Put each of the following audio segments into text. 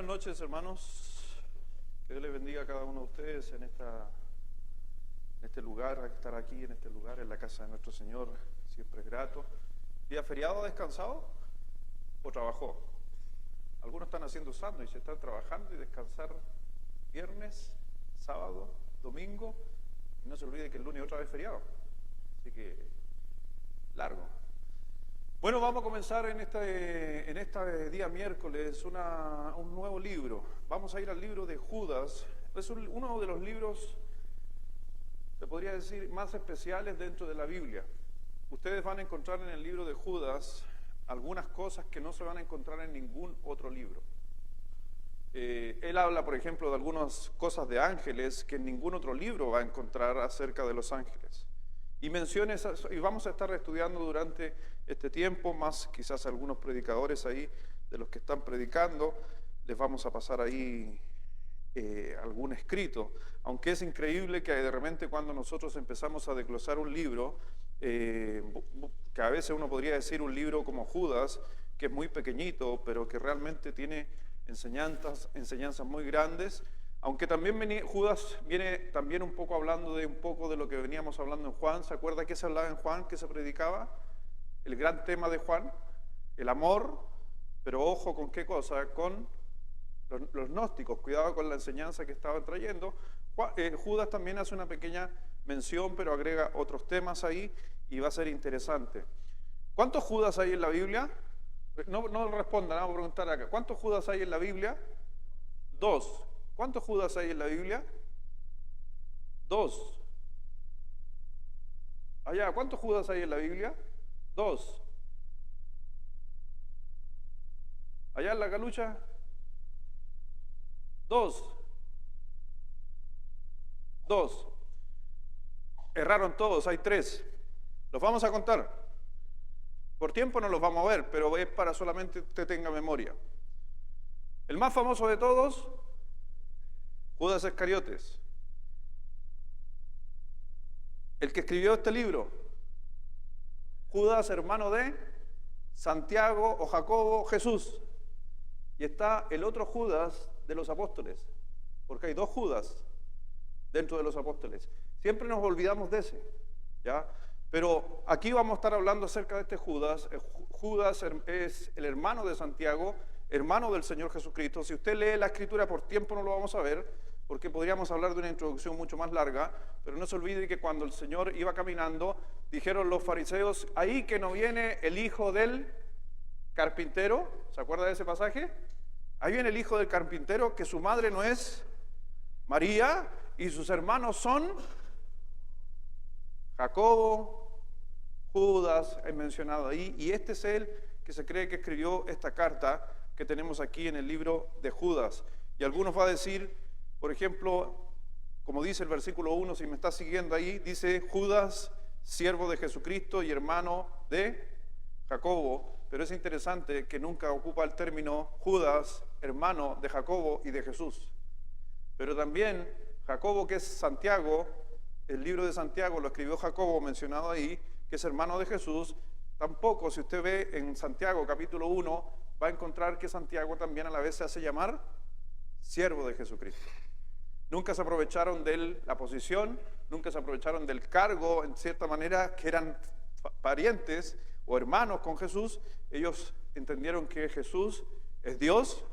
Buenas noches, hermanos. Que Dios les bendiga a cada uno de ustedes en este lugar, estar aquí en este lugar, en la casa de nuestro Señor. Siempre es grato. ¿Día feriado descansado o trabajó? Algunos están haciendo sándwich, están trabajando y descansar viernes, sábado, domingo. Y no se olvide que el lunes otra vez feriado. Así que largo. Bueno, vamos a comenzar en este día miércoles un nuevo libro. Vamos a ir al libro de Judas. Es uno de los libros, se podría decir, más especiales dentro de la Biblia. Ustedes van a encontrar en el libro de Judas algunas cosas que no se van a encontrar en ningún otro libro. Él habla, por ejemplo, de algunas cosas de ángeles que en ningún otro libro va a encontrar acerca de los ángeles. Y vamos a estar estudiando durante este tiempo, más quizás algunos predicadores ahí, de los que están predicando, les vamos a pasar ahí algún escrito. Aunque es increíble que de repente cuando nosotros empezamos a desglosar un libro, que a veces uno podría decir un libro como Judas, que es muy pequeñito, pero que realmente tiene enseñanzas muy grandes. Aunque también Judas viene también un poco hablando de lo que veníamos hablando en Juan. ¿Se acuerda que se hablaba en Juan, que se predicaba? El gran tema de Juan, el amor, pero ojo con qué cosa, con los gnósticos, cuidado con la enseñanza que estaban trayendo. Judas también hace una pequeña mención, pero agrega otros temas ahí y va a ser interesante. ¿Cuántos Judas hay en la Biblia? No respondan, vamos a preguntar acá. ¿Cuántos Judas hay en la Biblia? 2. ¿Cuántos Judas hay en la Biblia? 2. Allá, ¿cuántos Judas hay en la Biblia? 2. Allá en la Calucha, 2. Erraron todos, hay 3. Los vamos a contar. Por tiempo no los vamos a ver, pero es para solamente usted tenga memoria. El más famoso de todos, Judas Iscariotes, el que escribió este libro. Judas, hermano de Santiago o Jacobo, Jesús. Y está el otro Judas de los apóstoles, porque hay 2 Judas dentro de los apóstoles. Siempre nos olvidamos de ese, ¿ya? Pero aquí vamos a estar hablando acerca de este Judas. Judas es el hermano de Santiago, hermano del Señor Jesucristo. Si usted lee la Escritura, por tiempo no lo vamos a ver, porque podríamos hablar de una introducción mucho más larga, pero no se olvide que cuando el Señor iba caminando, dijeron los fariseos, ahí que no viene el hijo del carpintero. ¿Se acuerda de ese pasaje? Ahí viene el hijo del carpintero, que su madre no es María, y sus hermanos son Jacobo, Judas, he mencionado ahí, y este es el que se cree que escribió esta carta que tenemos aquí en el libro de Judas. Y algunos van a decir, por ejemplo, como dice el versículo 1, si me está siguiendo ahí, dice Judas, siervo de Jesucristo y hermano de Jacobo, pero es interesante que nunca ocupa el término Judas, hermano de Jacobo y de Jesús. Pero también Jacobo, que es Santiago, el libro de Santiago lo escribió Jacobo, mencionado ahí, que es hermano de Jesús. Tampoco, si usted ve en Santiago capítulo 1, va a encontrar que Santiago también a la vez se hace llamar siervo de Jesucristo. Nunca se aprovecharon de la posición, nunca se aprovecharon del cargo, en cierta manera, que eran parientes o hermanos con Jesús. Ellos entendieron que Jesús es Dios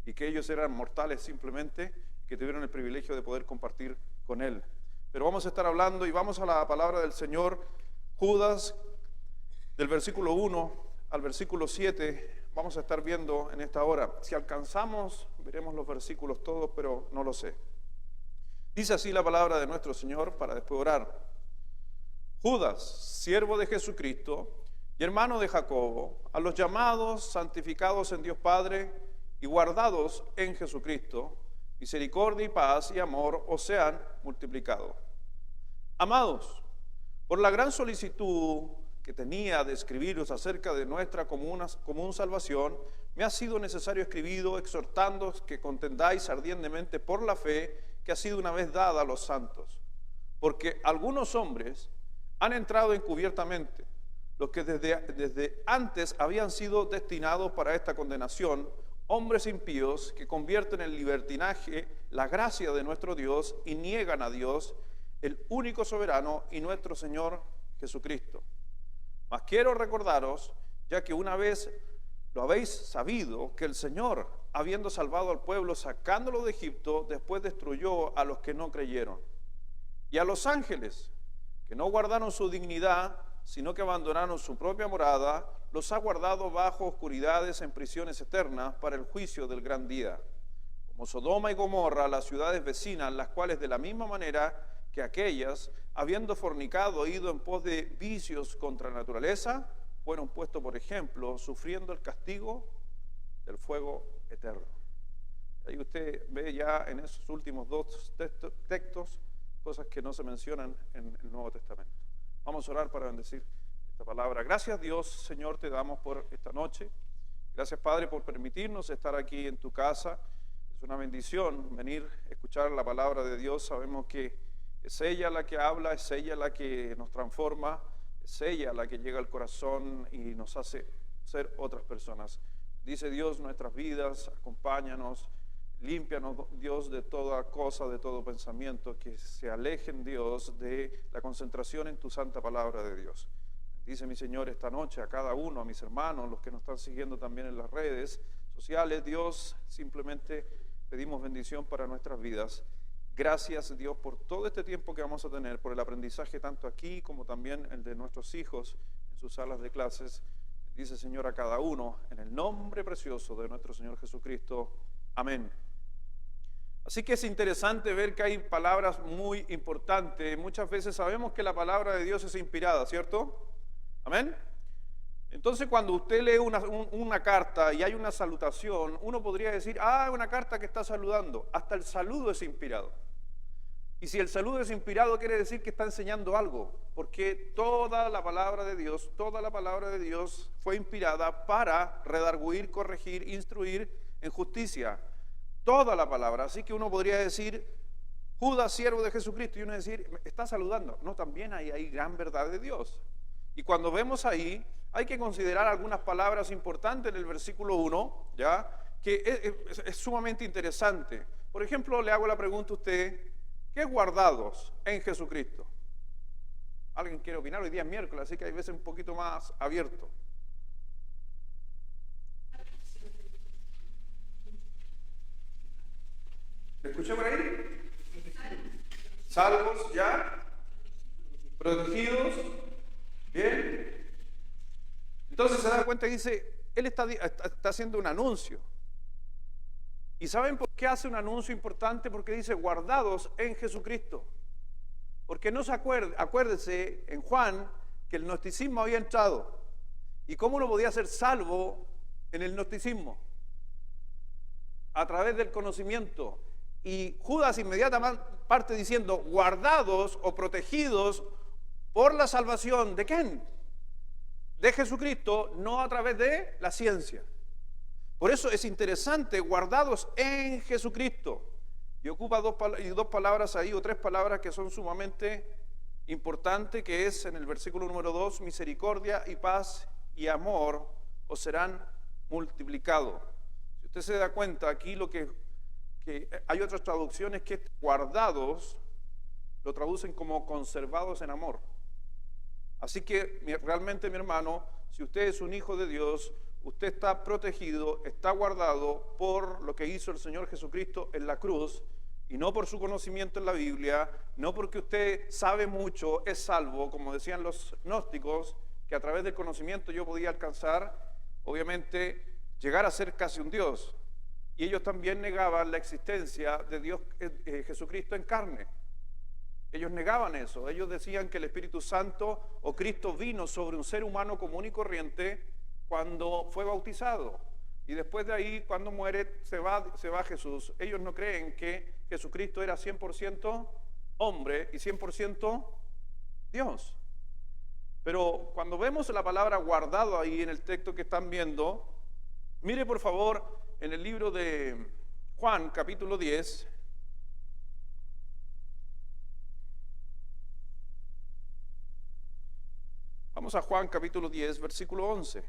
y que ellos eran mortales simplemente, que tuvieron el privilegio de poder compartir con Él. Pero vamos a estar hablando y vamos a la palabra del Señor. Judas, del versículo 1 al versículo 7, vamos a estar viendo en esta hora. Si alcanzamos, veremos los versículos todos, pero no lo sé. Dice así la palabra de nuestro Señor para después orar. Judas, siervo de Jesucristo y hermano de Jacobo, a los llamados, santificados en Dios Padre y guardados en Jesucristo, misericordia y paz y amor os sean multiplicados. Amados, por la gran solicitud que tenía de escribiros acerca de nuestra común salvación, me ha sido necesario escribiros exhortándoos que contendáis ardientemente por la fe que ha sido una vez dada a los santos. Porque algunos hombres han entrado encubiertamente, los que desde antes habían sido destinados para esta condenación, hombres impíos que convierten en libertinaje la gracia de nuestro Dios y niegan a Dios, el único soberano y nuestro Señor Jesucristo. Mas quiero recordaros, ya que una vez lo habéis sabido, que el Señor, habiendo salvado al pueblo, sacándolo de Egipto, después destruyó a los que no creyeron. Y a los ángeles, que no guardaron su dignidad, sino que abandonaron su propia morada, los ha guardado bajo oscuridades en prisiones eternas para el juicio del gran día. Como Sodoma y Gomorra, las ciudades vecinas, las cuales de la misma manera que aquellas, habiendo fornicado e ido en pos de vicios contra la naturaleza, fueron puestos por ejemplo, sufriendo el castigo del fuego eterno. Ahí usted ve ya en esos últimos dos textos cosas que no se mencionan en el Nuevo Testamento. Vamos a orar para bendecir esta palabra. Gracias Dios, Señor, te damos por esta noche. Gracias Padre por permitirnos estar aquí en tu casa. Es una bendición venir a escuchar la palabra de Dios. Sabemos que es ella la que habla, es ella la que nos transforma, es ella la que llega al corazón y nos hace ser otras personas. Dice Dios nuestras vidas, acompáñanos, límpianos Dios de toda cosa, de todo pensamiento que se alejen Dios de la concentración en tu santa palabra de Dios. Dice mi Señor esta noche a cada uno, a mis hermanos, los que nos están siguiendo también en las redes sociales. Dios, simplemente pedimos bendición para nuestras vidas. Gracias Dios por todo este tiempo que vamos a tener, por el aprendizaje tanto aquí como también el de nuestros hijos en sus salas de clases. Dice Señor a cada uno, en el nombre precioso de nuestro Señor Jesucristo. Amén. Así que es interesante ver que hay palabras muy importantes. Muchas veces sabemos que la palabra de Dios es inspirada, ¿cierto? Amén. Entonces cuando usted lee una carta y hay una salutación, uno podría decir, una carta que está saludando. Hasta el saludo es inspirado. Y si el saludo es inspirado, quiere decir que está enseñando algo, porque toda la palabra de Dios fue inspirada para redarguir, corregir, instruir en justicia. Toda la palabra. Así que uno podría decir, Judas, siervo de Jesucristo, y uno decir, está saludando. No, también hay gran verdad de Dios. Y cuando vemos ahí, hay que considerar algunas palabras importantes en el versículo 1, ¿ya? Que es sumamente interesante. Por ejemplo, le hago la pregunta a usted, ¿qué es guardados en Jesucristo? ¿Alguien quiere opinar? Hoy día es miércoles, así que hay veces un poquito más abierto. ¿Me escuché por ahí? Salvos, ¿ya? Protegidos, ¿bien? Entonces se da cuenta y dice, él está haciendo un anuncio. ¿Y saben por qué hace un anuncio importante? Porque dice, guardados en Jesucristo. Porque no se acuérdese en Juan que el gnosticismo había entrado. ¿Y cómo uno podía ser salvo en el gnosticismo? A través del conocimiento. Y Judas inmediatamente parte diciendo, guardados o protegidos por la salvación, ¿de quién? De Jesucristo, no a través de la ciencia. Por eso es interesante, guardados en Jesucristo. Y ocupa dos palabras ahí, o tres palabras que son sumamente importantes, que es en el versículo número 2, misericordia y paz y amor os serán multiplicados. Si usted se da cuenta, aquí lo que hay otras traducciones que guardados lo traducen como conservados en amor. Así que realmente, mi hermano, si usted es un hijo de Dios, usted está protegido, está guardado por lo que hizo el Señor Jesucristo en la cruz, y no por su conocimiento en la Biblia, no porque usted sabe mucho, es salvo, como decían los gnósticos, que a través del conocimiento yo podía alcanzar, obviamente, llegar a ser casi un Dios. Y ellos también negaban la existencia de Dios Jesucristo en carne. Ellos negaban eso. Ellos decían que el Espíritu Santo o Cristo vino sobre un ser humano común y corriente cuando fue bautizado. Y después de ahí, cuando muere, se va Jesús. Ellos no creen que Jesucristo era 100% hombre y 100% Dios. Pero cuando vemos la palabra guardado ahí en el texto que están viendo, mire por favor en el libro de Juan, capítulo 10. Vamos a Juan, capítulo 10, versículo 11.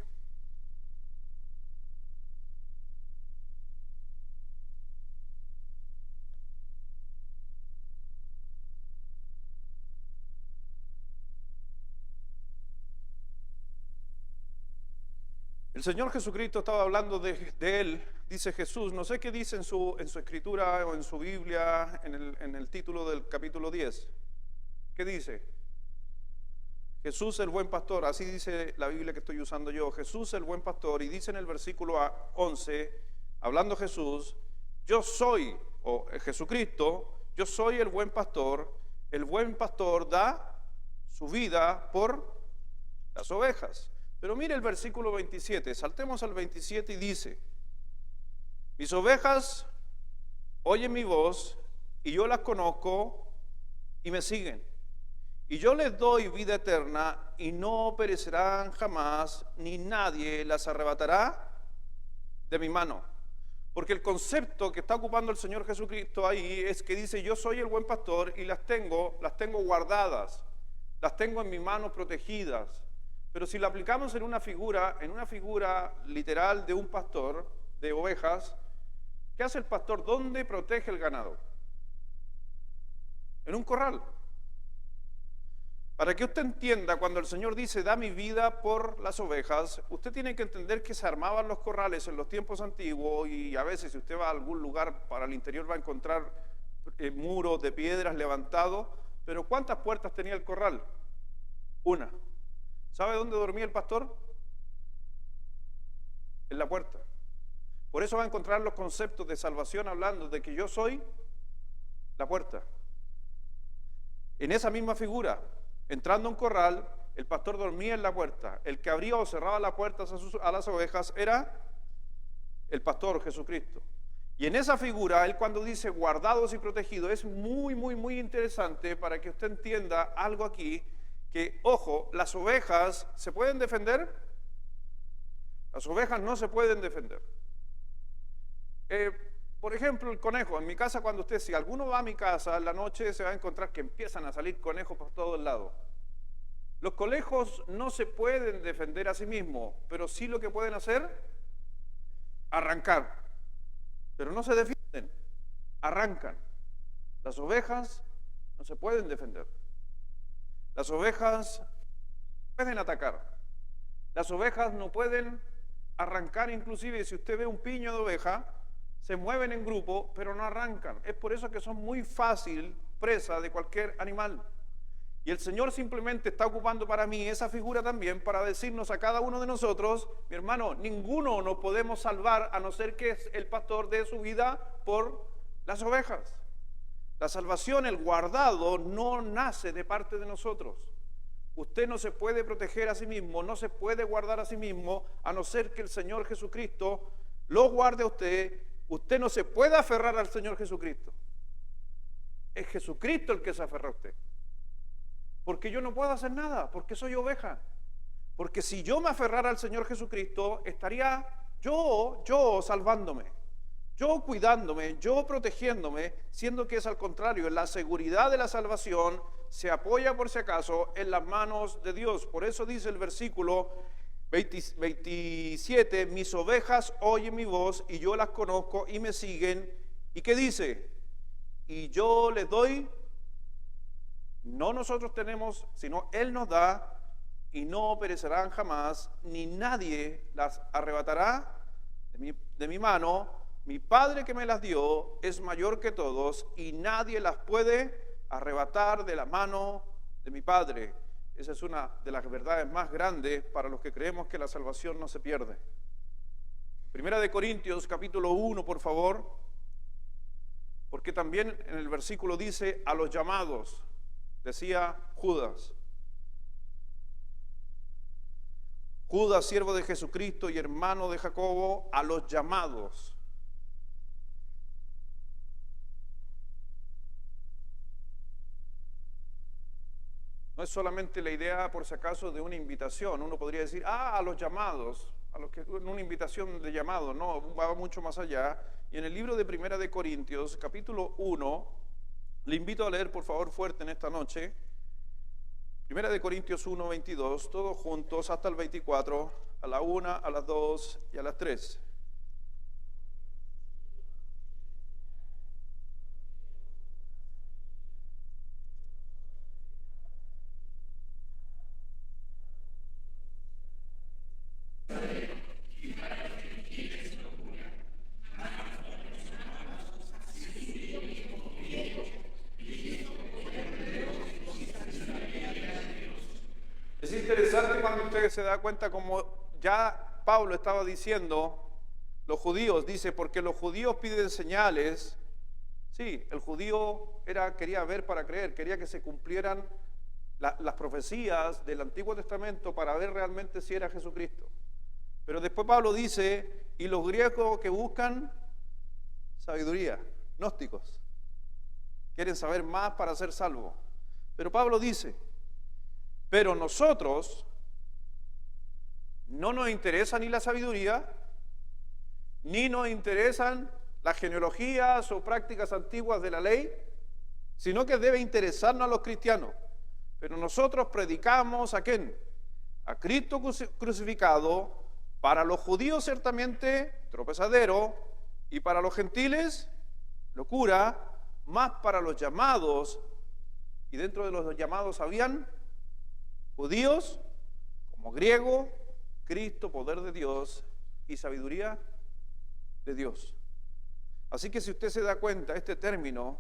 El Señor Jesucristo estaba hablando de Él, dice Jesús, no sé qué dice en su escritura o en su Biblia, en el título del capítulo 10. ¿Qué dice? Jesús el buen pastor, así dice la Biblia que estoy usando yo, Jesús el buen pastor, y dice en el versículo 11, hablando Jesús, yo soy, o Jesucristo, yo soy el buen pastor da su vida por las ovejas. Pero mire el versículo 27, saltemos al 27 y dice, mis ovejas oyen mi voz y yo las conozco y me siguen. Y yo les doy vida eterna y no perecerán jamás, ni nadie las arrebatará de mi mano. Porque el concepto que está ocupando el Señor Jesucristo ahí es que dice, yo soy el buen pastor y las tengo guardadas, las tengo en mis manos protegidas. Pero si lo aplicamos en una figura literal de un pastor de ovejas, ¿qué hace el pastor? ¿Dónde protege el ganado? En un corral. Para que usted entienda, cuando el Señor dice, da mi vida por las ovejas, usted tiene que entender que se armaban los corrales en los tiempos antiguos y a veces si usted va a algún lugar para el interior va a encontrar muros de piedras levantados, pero ¿cuántas puertas tenía el corral? Una. ¿Sabe dónde dormía el pastor? En la puerta. Por eso va a encontrar los conceptos de salvación hablando de que yo soy la puerta. En esa misma figura, entrando a un corral, el pastor dormía en la puerta. El que abría o cerraba la puerta a las ovejas era el pastor Jesucristo. Y en esa figura, él cuando dice guardados y protegidos, es muy, muy, muy interesante para que usted entienda algo aquí, que, ojo, las ovejas ¿se pueden defender? Las ovejas no se pueden defender. Por ejemplo, el conejo. En mi casa, si alguno va a mi casa en la noche, se va a encontrar que empiezan a salir conejos por todos lados. Los conejos no se pueden defender a sí mismos, pero sí lo que pueden hacer, arrancar. Pero no se defienden, arrancan. Las ovejas no se pueden defender. Las ovejas no pueden atacar. Las ovejas no pueden arrancar, inclusive si usted ve un piño de oveja, se mueven en grupo, pero no arrancan. Es por eso que son muy fácil presa de cualquier animal. Y el Señor simplemente está ocupando para mí esa figura también para decirnos a cada uno de nosotros, mi hermano, ninguno nos podemos salvar a no ser que el pastor dé su vida por las ovejas. La salvación, el guardado, no nace de parte de nosotros. Usted no se puede proteger a sí mismo, no se puede guardar a sí mismo, a no ser que el Señor Jesucristo lo guarde a usted. Usted no se puede aferrar al Señor Jesucristo. Es Jesucristo el que se aferra a usted. Porque yo no puedo hacer nada, porque soy oveja. Porque si yo me aferrara al Señor Jesucristo, estaría yo salvándome, yo cuidándome, yo protegiéndome, siendo que es al contrario, la seguridad de la salvación se apoya por si acaso en las manos de Dios. Por eso dice el versículo 27, mis ovejas oyen mi voz y yo las conozco y me siguen. ¿Y qué dice? Y yo les doy, no nosotros tenemos, sino Él nos da, y no perecerán jamás, ni nadie las arrebatará de mi mano. Mi Padre que me las dio es mayor que todos, y nadie las puede arrebatar de la mano de mi Padre. Esa es una de las verdades más grandes para los que creemos que la salvación no se pierde. Primera de Corintios, capítulo 1, por favor, porque también en el versículo dice, a los llamados, decía Judas. Judas, siervo de Jesucristo y hermano de Jacobo, a los llamados. No es solamente la idea, por si acaso, de una invitación. Uno podría decir, a los llamados, a los que una invitación de llamado. No, va mucho más allá. Y en el libro de Primera de Corintios, capítulo 1, le invito a leer, por favor, fuerte en esta noche. Primera de Corintios 1, 22, todos juntos hasta el 24, a la 1, a las 2 y a las 3. usted se da cuenta, como ya Pablo estaba diciendo, los judíos, dice, porque los judíos piden señales. Sí, el judío quería ver para creer, quería que se cumplieran las profecías del Antiguo Testamento para ver realmente si era Jesucristo. Pero después Pablo dice, y los griegos que buscan sabiduría, gnósticos, quieren saber más para ser salvos. Pero Pablo dice, pero nosotros no nos interesa ni la sabiduría, ni nos interesan las genealogías o prácticas antiguas de la ley, sino que debe interesarnos a los cristianos. Pero nosotros predicamos ¿a quién? A Cristo crucificado, para los judíos ciertamente tropezadero, y para los gentiles locura, más para los llamados, y dentro de los llamados habían judíos como griego, Cristo, poder de Dios y sabiduría de Dios. Así que si usted se da cuenta, este término,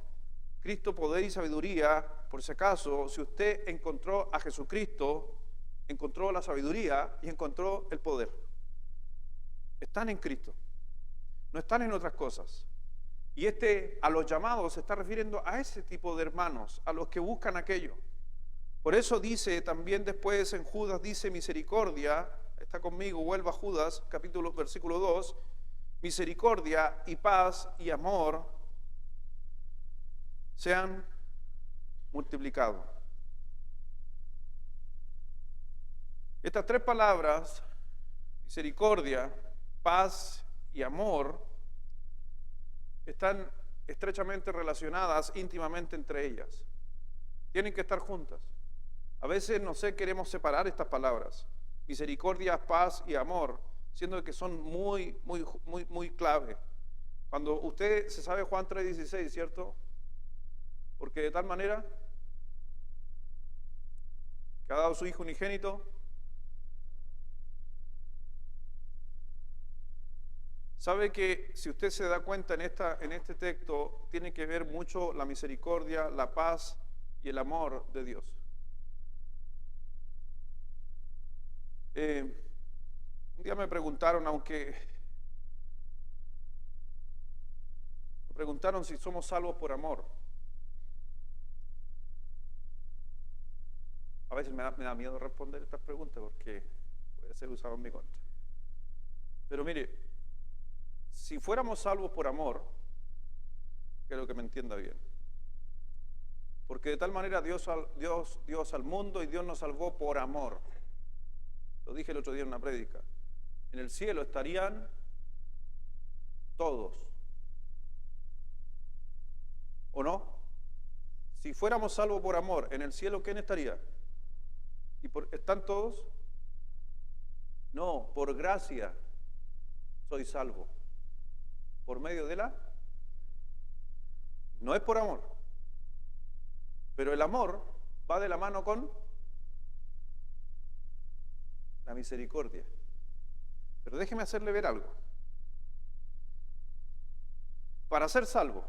Cristo, poder y sabiduría, por si acaso, si usted encontró a Jesucristo, encontró la sabiduría y encontró el poder. Están en Cristo, no están en otras cosas. Y a los llamados se está refiriendo a ese tipo de hermanos, a los que buscan aquello. Por eso dice también después en Judas, dice misericordia, está conmigo, vuelva a Judas, versículo 2, misericordia y paz y amor sean multiplicados. Estas tres palabras, misericordia, paz y amor, están estrechamente relacionadas, íntimamente entre ellas. Tienen que estar juntas. A veces, queremos separar estas palabras, misericordia, paz y amor, siendo que son muy clave. Cuando usted se sabe Juan 3:16, ¿cierto? Porque de tal manera que ha dado su Hijo unigénito. Sabe que si usted se da cuenta en este texto, tiene que ver mucho la misericordia, la paz y el amor de Dios. Un día me preguntaron, si somos salvos por amor. A veces me da miedo responder estas preguntas porque puede ser usado en mi contra. Pero mire, si fuéramos salvos por amor, quiero que me entienda bien. Porque de tal manera Dios al mundo y Dios nos salvó por amor. Lo dije el otro día en una prédica. En el cielo estarían todos. ¿O no? Si fuéramos salvos por amor, en el cielo, ¿quién estaría? ¿Están todos? No, por gracia soy salvo. Por medio de no es por amor, pero el amor va de la mano con la misericordia. Pero déjeme hacerle ver algo. Para ser salvo,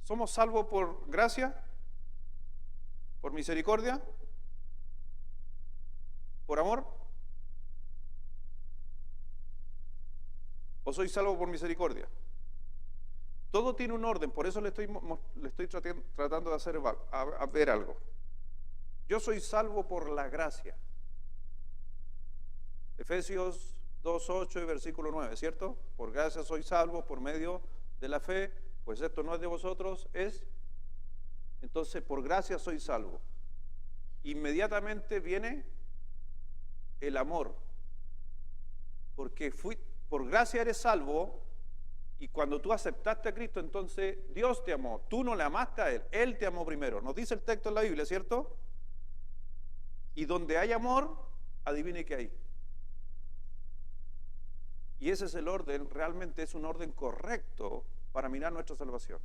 ¿somos salvos por gracia? ¿Por misericordia? ¿Por amor? ¿O soy salvo por misericordia? Todo tiene un orden, por eso le estoy tratando de hacer ver algo. Yo soy salvo por la gracia. Efesios 2:8 y versículo 9, ¿cierto? Por gracia soy salvo por medio de la fe, pues esto no es de vosotros, entonces por gracia soy salvo. Inmediatamente viene el amor, porque por gracia eres salvo, y cuando tú aceptaste a Cristo, entonces Dios te amó. Tú no le amaste a Él te amó primero. Nos dice el texto en la Biblia, ¿cierto? Y donde hay amor, adivine qué hay. Y ese es el orden, realmente es un orden correcto para mirar nuestra salvación.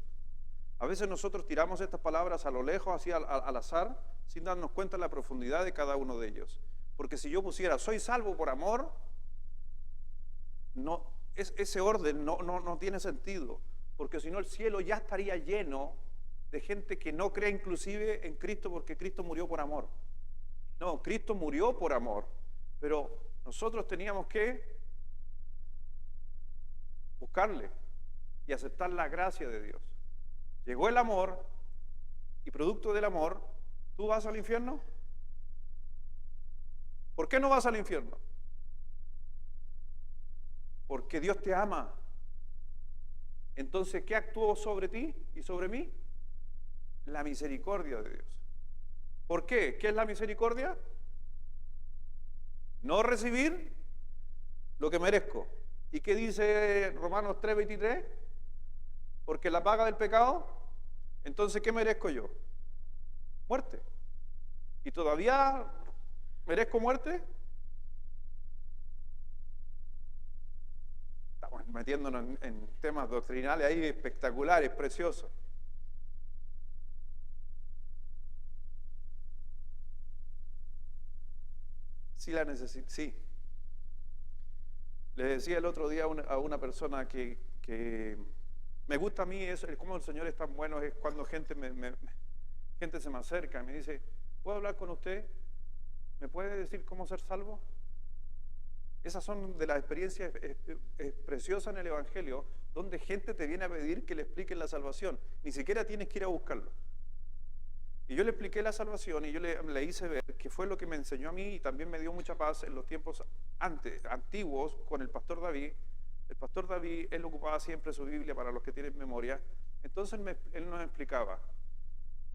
A veces nosotros tiramos estas palabras a lo lejos, así al azar, sin darnos cuenta de la profundidad de cada uno de ellos. Porque si yo pusiera, soy salvo por amor, ese orden no tiene sentido, porque si no el cielo ya estaría lleno de gente que no cree inclusive en Cristo, porque Cristo murió por amor. No, Cristo murió por amor, pero nosotros teníamos que buscarle y aceptar la gracia de Dios. Llegó el amor y producto del amor, ¿tú vas al infierno? ¿Por qué no vas al infierno? Porque Dios te ama. Entonces, ¿qué actuó sobre ti y sobre mí? La misericordia de Dios. ¿Por qué? ¿Qué es la misericordia? No recibir lo que merezco. ¿Y qué dice Romanos 3:23? Porque la paga del pecado, entonces ¿qué merezco yo? Muerte. ¿Y todavía merezco muerte? Estamos metiéndonos en temas doctrinales ahí espectaculares, preciosos. Sí la necesito, sí. Le decía el otro día a una persona que me gusta a mí eso, como el Señor es tan bueno, es cuando gente gente se me acerca y me dice, ¿puedo hablar con usted? ¿Me puede decir cómo ser salvo? Esas son de las experiencias preciosas en el Evangelio, donde gente te viene a pedir que le expliquen la salvación. Ni siquiera tienes que ir a buscarlo. Y yo le expliqué la salvación y yo le hice ver que fue lo que me enseñó a mí y también me dio mucha paz en los tiempos antiguos con el pastor David. El pastor David, él ocupaba siempre su Biblia para los que tienen memoria. Entonces él nos explicaba,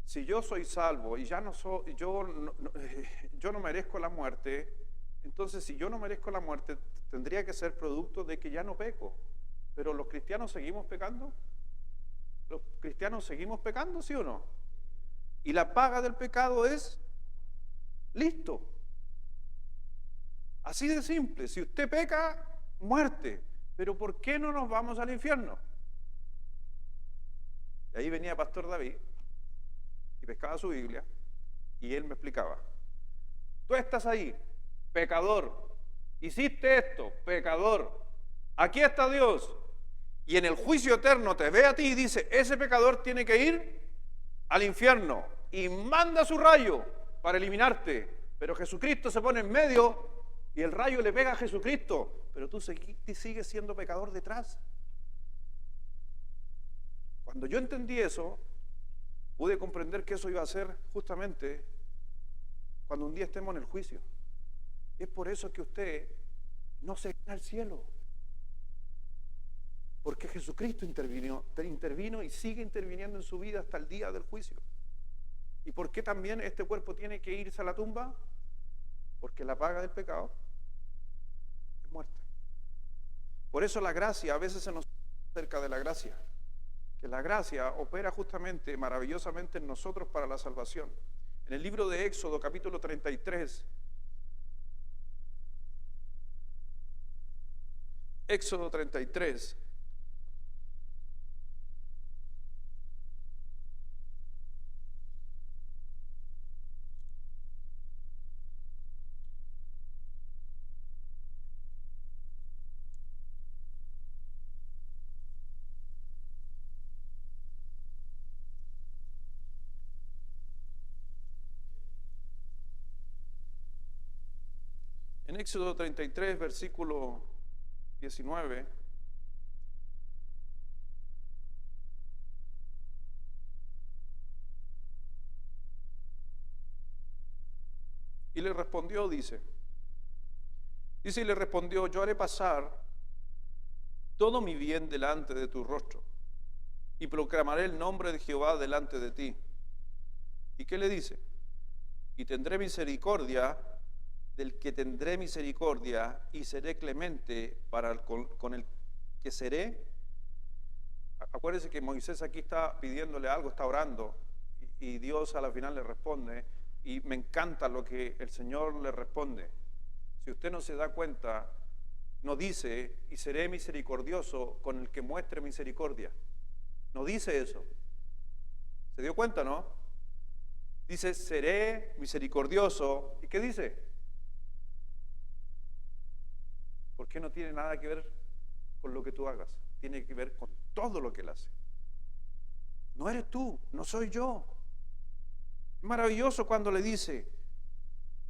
si yo soy salvo y ya no soy, yo no merezco la muerte, entonces si yo no merezco la muerte, tendría que ser producto de que ya no peco. Pero los cristianos seguimos pecando. ¿Los cristianos seguimos pecando, sí o no? Y la paga del pecado es listo. Así de simple. Si usted peca, muerte. Pero ¿por qué no nos vamos al infierno? Y ahí venía Pastor David y pescaba su Biblia y él me explicaba. Tú estás ahí, pecador. Hiciste esto, pecador. Aquí está Dios. Y en el juicio eterno te ve a ti y dice, ese pecador tiene que ir al infierno y manda su rayo para eliminarte, pero Jesucristo se pone en medio y el rayo le pega a Jesucristo, pero tú sigues siendo pecador detrás. Cuando yo entendí eso, pude comprender que eso iba a ser justamente cuando un día estemos en el juicio. Es por eso que usted no se irá al cielo, porque Jesucristo intervino y sigue interviniendo en su vida hasta el día del juicio. ¿Y por qué también este cuerpo tiene que irse a la tumba? Porque la paga del pecado es muerte. Por eso la gracia, a veces se nos acerca de la gracia, que la gracia opera justamente, maravillosamente en nosotros para la salvación. En el libro de Éxodo, capítulo 33, Éxodo 33, en Éxodo 33, versículo 19, y le respondió, dice, y le respondió, yo haré pasar todo mi bien delante de tu rostro, y proclamaré el nombre de Jehová delante de ti. ¿Y qué le dice? Y tendré misericordia del que tendré misericordia, y seré clemente con el que seré. Acuérdense que Moisés aquí está pidiéndole algo, está orando, y Dios a la final le responde, y me encanta lo que el Señor le responde. Si usted no se da cuenta, no dice, y seré misericordioso con el que muestre misericordia. No dice eso. ¿Se dio cuenta, no? Dice, seré misericordioso. ¿Y qué dice? Porque no tiene nada que ver con lo que tú hagas. Tiene que ver con todo lo que Él hace. No eres tú, no soy yo. Es maravilloso cuando le dice,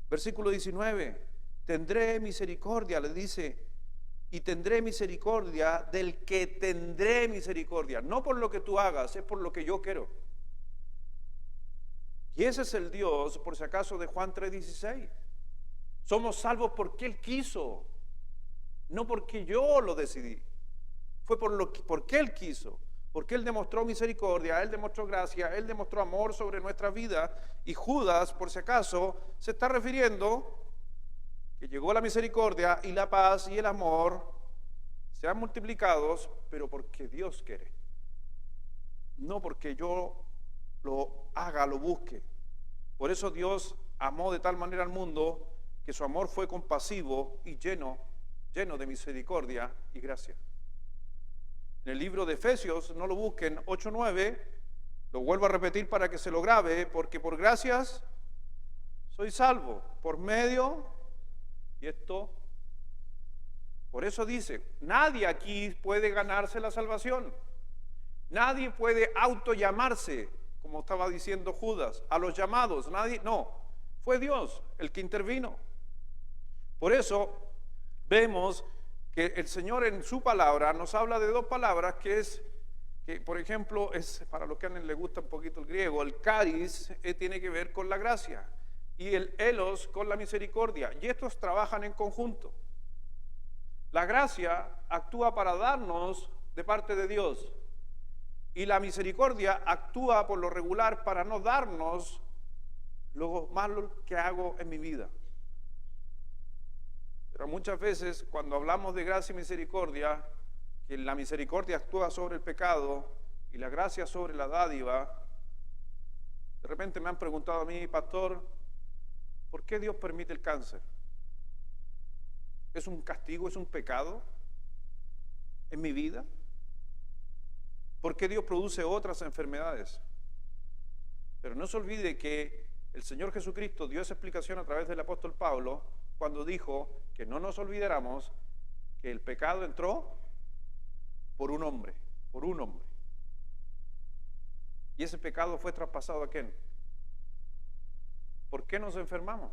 Versículo 19, tendré misericordia, le dice, y tendré misericordia del que tendré misericordia. No por lo que tú hagas, es por lo que yo quiero. Y ese es el Dios, por si acaso, de Juan 3:16. Somos salvos porque Él quiso, no porque yo lo decidí. Fue porque Él quiso, porque Él demostró misericordia, Él demostró gracia, Él demostró amor sobre nuestra vida. Y Judas, por si acaso, se está refiriendo que llegó la misericordia y la paz y el amor sean multiplicados, pero porque Dios quiere, no porque yo lo haga, lo busque. Por eso Dios amó de tal manera al mundo que su amor fue compasivo y lleno de misericordia y gracia. En el libro de Efesios, no lo busquen, 8:9, lo vuelvo a repetir para que se lo grabe, porque por gracias soy salvo, por medio, y esto, por eso dice, nadie aquí puede ganarse la salvación, nadie puede autollamarse, como estaba diciendo Judas, a los llamados, nadie, no, fue Dios el que intervino. Por eso vemos que el Señor en su palabra nos habla de dos palabras que por ejemplo, es para los que a alguien le gusta un poquito el griego, el caris tiene que ver con la gracia y el elos con la misericordia, y estos trabajan en conjunto. La gracia actúa para darnos de parte de Dios y la misericordia actúa por lo regular para no darnos lo malo que hago en mi vida. Pero muchas veces cuando hablamos de gracia y misericordia, que la misericordia actúa sobre el pecado y la gracia sobre la dádiva, de repente me han preguntado a mí, pastor, ¿por qué Dios permite el cáncer? ¿Es un castigo, es un pecado en mi vida? ¿Por qué Dios produce otras enfermedades? Pero no se olvide que el Señor Jesucristo dio esa explicación a través del apóstol Pablo cuando dijo que no nos olvidáramos que el pecado entró por un hombre. Y ese pecado fue traspasado ¿a quién? ¿Por qué nos enfermamos?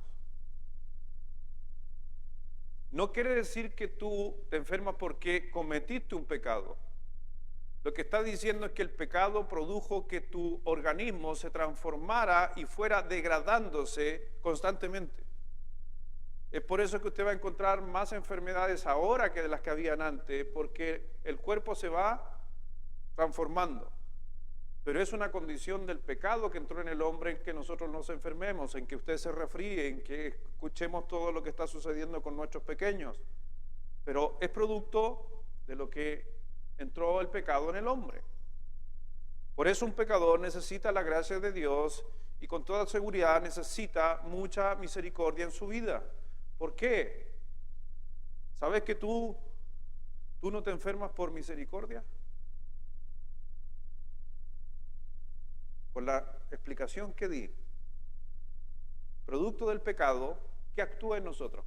No quiere decir que tú te enfermas porque cometiste un pecado. Lo que está diciendo es que el pecado produjo que tu organismo se transformara y fuera degradándose constantemente. Es por eso que usted va a encontrar más enfermedades ahora que de las que habían antes, porque el cuerpo se va transformando. Pero es una condición del pecado que entró en el hombre en que nosotros nos enfermemos, en que usted se resfríe, en que escuchemos todo lo que está sucediendo con nuestros pequeños. Pero es producto de lo que entró el pecado en el hombre. Por eso un pecador necesita la gracia de Dios y con toda seguridad necesita mucha misericordia en su vida. ¿Por qué? ¿Sabes que tú no te enfermas por misericordia? Con la explicación que di, producto del pecado, ¿qué actúa en nosotros?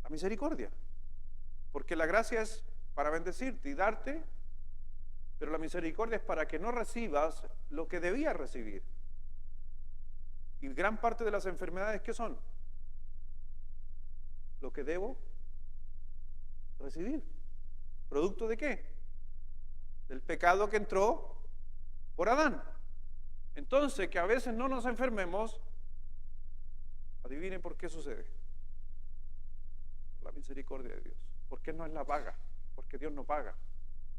La misericordia. Porque la gracia es para bendecirte y darte, pero la misericordia es para que no recibas lo que debías recibir. Y gran parte de las enfermedades, ¿qué son? Lo que debo recibir. ¿Producto de qué? Del pecado que entró por Adán. Entonces, que a veces no nos enfermemos, adivinen por qué sucede. Por la misericordia de Dios. Porque no es la paga, porque Dios no paga.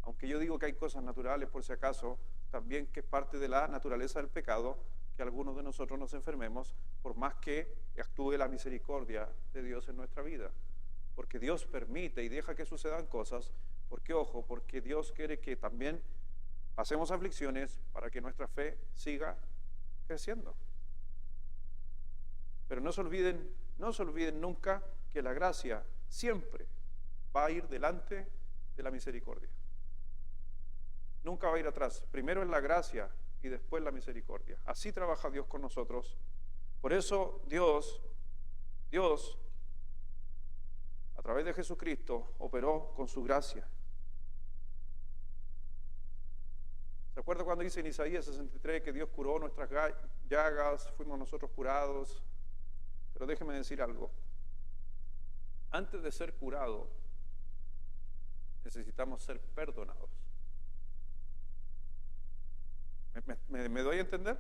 Aunque yo digo que hay cosas naturales, por si acaso, también que es parte de la naturaleza del pecado, que algunos de nosotros nos enfermemos, por más que actúe la misericordia de Dios en nuestra vida. Porque Dios permite y deja que sucedan cosas, porque ojo, porque Dios quiere que también pasemos aflicciones para que nuestra fe siga creciendo. Pero no se olviden nunca que la gracia siempre va a ir delante de la misericordia. Nunca va a ir atrás. Primero es la gracia y después la misericordia. Así trabaja Dios con nosotros. Por eso Dios, a través de Jesucristo, operó con su gracia. ¿Se acuerda cuando dice en Isaías 63 que Dios curó nuestras llagas, fuimos nosotros curados? Pero déjeme decir algo. Antes de ser curado, necesitamos ser perdonados. ¿Me doy a entender?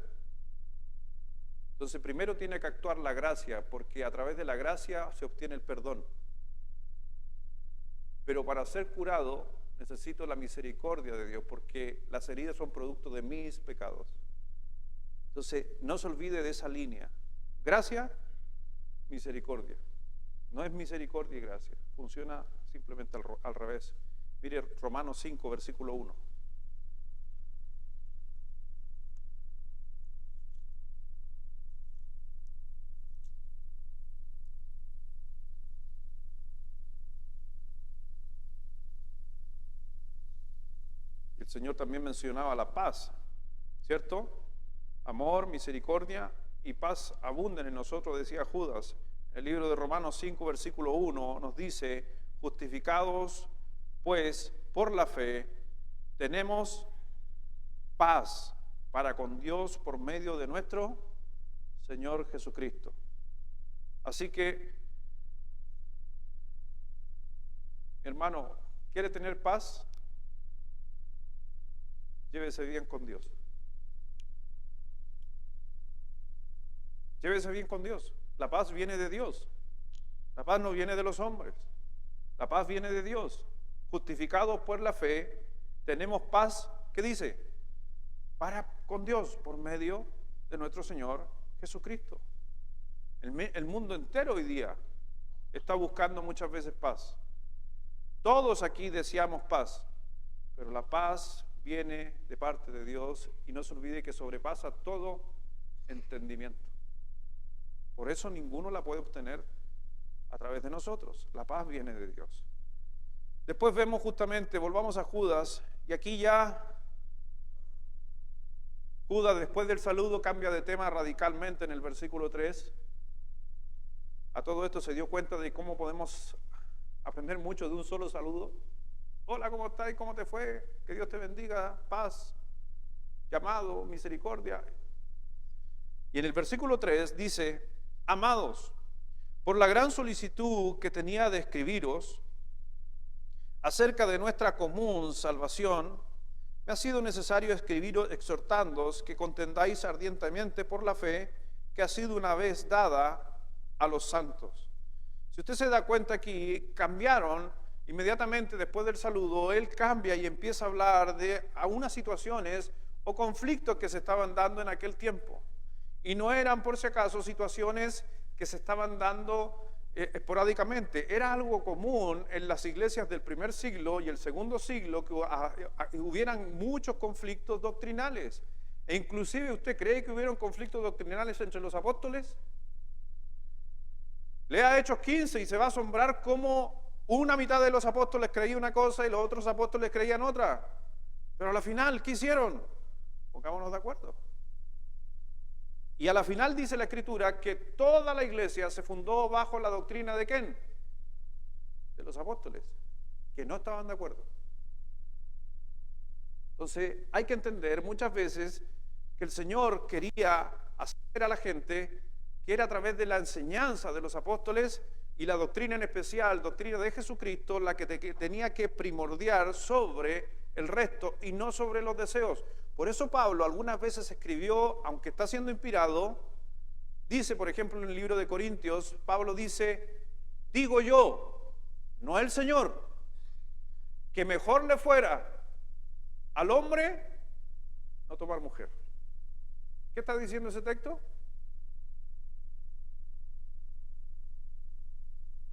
Entonces primero tiene que actuar la gracia, porque a través de la gracia se obtiene el perdón. Pero para ser curado necesito la misericordia de Dios, porque las heridas son producto de mis pecados. Entonces no se olvide de esa línea. Gracia, misericordia. No es misericordia y gracia. Funciona simplemente al revés. Mire Romanos 5, versículo 1. El Señor también mencionaba la paz, ¿cierto? Amor, misericordia y paz abunden en nosotros, decía Judas. El libro de Romanos 5, versículo 1 nos dice: justificados pues por la fe, tenemos paz para con Dios por medio de nuestro Señor Jesucristo. Así que, hermano, ¿quiere tener paz? Llévese bien con Dios. Llévese bien con Dios. La paz viene de Dios. La paz no viene de los hombres. La paz viene de Dios. Justificados por la fe, tenemos paz, ¿qué dice? Para con Dios por medio de nuestro Señor Jesucristo. El mundo entero hoy día está buscando muchas veces paz. Todos aquí deseamos paz, pero la paz viene de parte de Dios y no se olvide que sobrepasa todo entendimiento. Por eso ninguno la puede obtener a través de nosotros. La paz viene de Dios. Después vemos justamente, volvamos a Judas, y aquí ya Judas, después del saludo, cambia de tema radicalmente en el versículo 3. A todo esto se dio cuenta de cómo podemos aprender mucho de un solo saludo. Hola, ¿cómo estás? ¿Cómo te fue? Que Dios te bendiga, paz, llamado, misericordia. Y en el versículo 3 dice: amados, por la gran solicitud que tenía de escribiros acerca de nuestra común salvación, me ha sido necesario escribiros exhortándoos que contendáis ardientemente por la fe que ha sido una vez dada a los santos. Si usted se da cuenta aquí, cambiaron inmediatamente después del saludo. Él cambia y empieza a hablar de algunas situaciones o conflictos que se estaban dando en aquel tiempo. Y no eran, por si acaso, situaciones que se estaban dando esporádicamente. Era algo común en las iglesias del primer siglo y el segundo siglo que hubieran muchos conflictos doctrinales. E inclusive, ¿usted cree que hubieron conflictos doctrinales entre los apóstoles? Lea Hechos 15 y se va a asombrar cómo una mitad de los apóstoles creía una cosa y los otros apóstoles creían otra. Pero a la final, ¿qué hicieron? Pongámonos de acuerdo. Y a la final dice la Escritura que toda la iglesia se fundó bajo la doctrina ¿de quién? De los apóstoles, que no estaban de acuerdo. Entonces hay que entender muchas veces que el Señor quería hacer a la gente que era a través de la enseñanza de los apóstoles y la doctrina en especial, doctrina de Jesucristo, la que tenía que primordiar sobre el resto y no sobre los deseos. Por eso Pablo algunas veces escribió, aunque está siendo inspirado, dice, por ejemplo, en el libro de Corintios, Pablo dice: digo yo, no el Señor, que mejor le fuera al hombre no tomar mujer. ¿Qué está diciendo ese texto?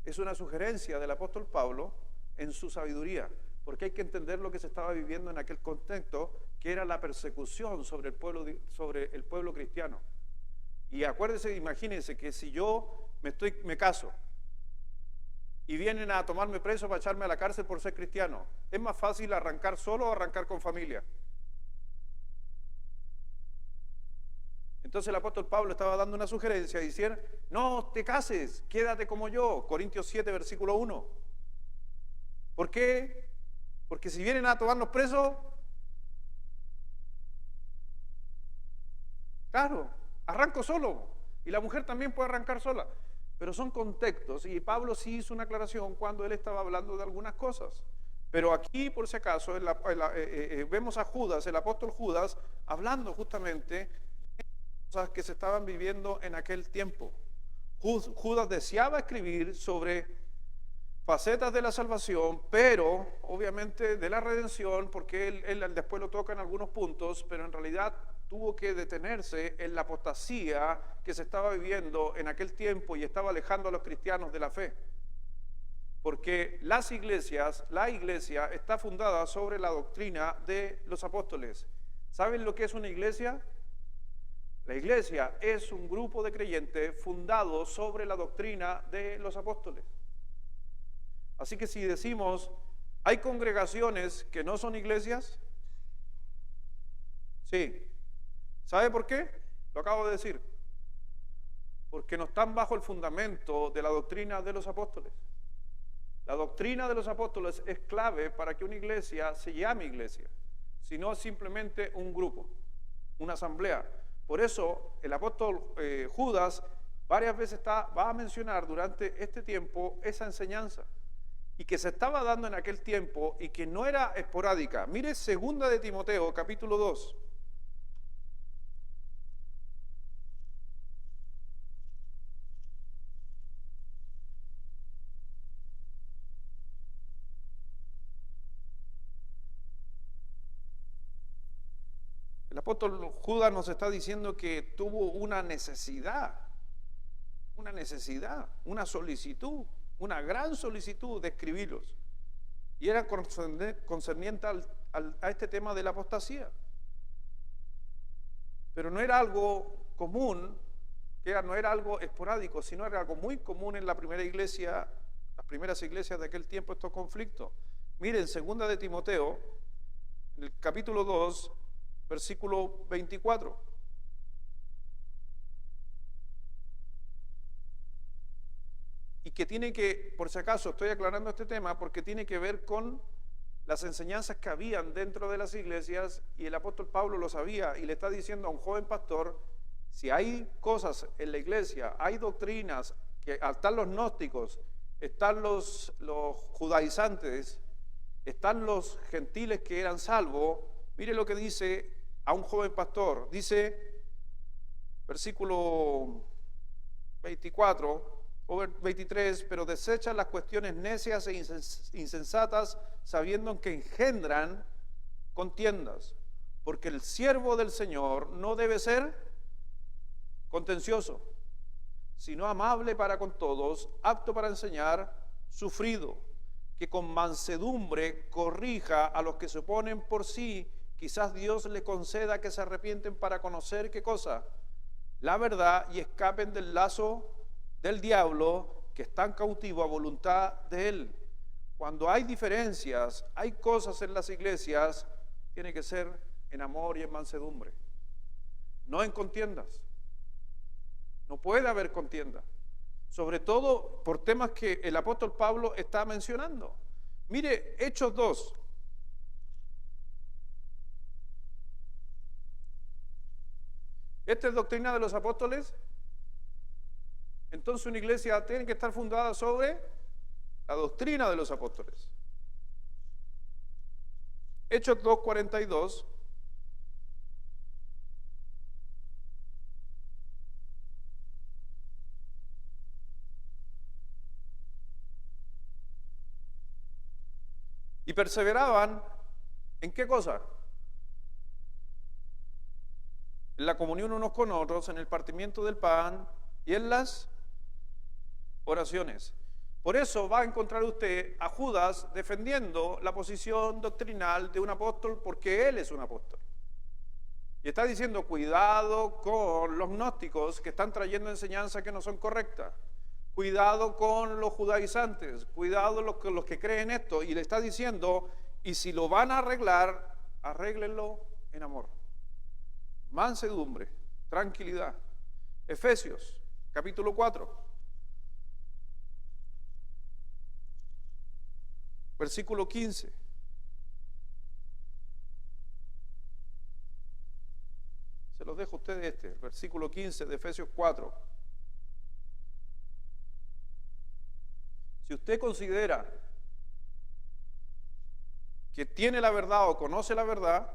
Es una sugerencia del apóstol Pablo en su sabiduría, porque hay que entender lo que se estaba viviendo en aquel contexto, que era la persecución sobre el pueblo cristiano. Y acuérdense, imagínense que si yo me caso y vienen a tomarme preso para echarme a la cárcel por ser cristiano, ¿es más fácil arrancar solo o arrancar con familia? Entonces el apóstol Pablo estaba dando una sugerencia, diciendo: no te cases, quédate como yo. Corintios 7, versículo 1. ¿Por qué? Porque si vienen a tomarnos presos, claro, arranco solo. Y la mujer también puede arrancar sola. pero son contextos, y Pablo sí hizo una aclaración cuando él estaba hablando de algunas cosas. Pero aquí, por si acaso, vemos a Judas, el apóstol Judas, hablando justamente de cosas que se estaban viviendo en aquel tiempo. Judas deseaba escribir sobre facetas de la salvación, pero obviamente de la redención, porque él después lo toca en algunos puntos, pero en realidad tuvo que detenerse en la apostasía que se estaba viviendo en aquel tiempo y estaba alejando a los cristianos de la fe. Porque la iglesia está fundada sobre la doctrina de los apóstoles. ¿Saben lo que es una iglesia? La iglesia es un grupo de creyentes fundado sobre la doctrina de los apóstoles. Así que si decimos, ¿hay congregaciones que no son iglesias? Sí. ¿Sabe por qué? Lo acabo de decir. Porque no están bajo el fundamento de la doctrina de los apóstoles. La doctrina de los apóstoles es clave para que una iglesia se llame iglesia, si no simplemente un grupo, una asamblea. Por eso el apóstol Judas varias veces va a mencionar durante este tiempo esa enseñanza, y que se estaba dando en aquel tiempo y que no era esporádica. Mire 2 de Timoteo, capítulo 2. El apóstol Judas nos está diciendo que tuvo una necesidad, una solicitud, una gran solicitud de escribirlos. Y era concerniente a este tema de la apostasía. Pero no era algo común, no era algo esporádico, sino era algo muy común en la primera iglesia, las primeras iglesias de aquel tiempo, estos conflictos. Miren, 2 de Timoteo, en el capítulo 2, versículo 24. Y que tiene que, por si acaso estoy aclarando este tema, porque tiene que ver con las enseñanzas que habían dentro de las iglesias, y el apóstol Pablo lo sabía, y le está diciendo a un joven pastor, si hay cosas en la iglesia, hay doctrinas, que están los gnósticos, están los judaizantes, están los gentiles que eran salvos, mire lo que dice a un joven pastor, dice, versículo 24, o 23, pero desechan las cuestiones necias e insensatas, sabiendo que engendran contiendas, porque el siervo del Señor no debe ser contencioso, sino amable para con todos, apto para enseñar, sufrido, que con mansedumbre corrija a los que se oponen por sí. Quizás Dios le conceda que se arrepienten para conocer, ¿qué cosa? La verdad, y escapen del lazo del diablo, que están cautivos a voluntad de él. Cuando hay diferencias, hay cosas en las iglesias, tiene que ser en amor y en mansedumbre, no en contiendas. No puede haber contienda, sobre todo por temas que el apóstol Pablo está mencionando. Mire, Hechos 2. ¿Esta es doctrina de los apóstoles? Entonces una iglesia tiene que estar fundada sobre la doctrina de los apóstoles. Hechos 2:42. Y perseveraban, ¿en qué cosa? En la comunión unos con otros, en el partimiento del pan y en las oraciones. Por eso va a encontrar usted a Judas defendiendo la posición doctrinal de un apóstol, porque él es un apóstol. Y está diciendo, cuidado con los gnósticos que están trayendo enseñanzas que no son correctas. Cuidado con los judaizantes, cuidado los que creen esto. Y le está diciendo, y si lo van a arreglar, arréglenlo en amor. Mansedumbre, tranquilidad. Efesios, capítulo 4. Versículo 15. Se los dejo a ustedes versículo 15 de Efesios 4. Si usted considera que tiene la verdad o conoce la verdad,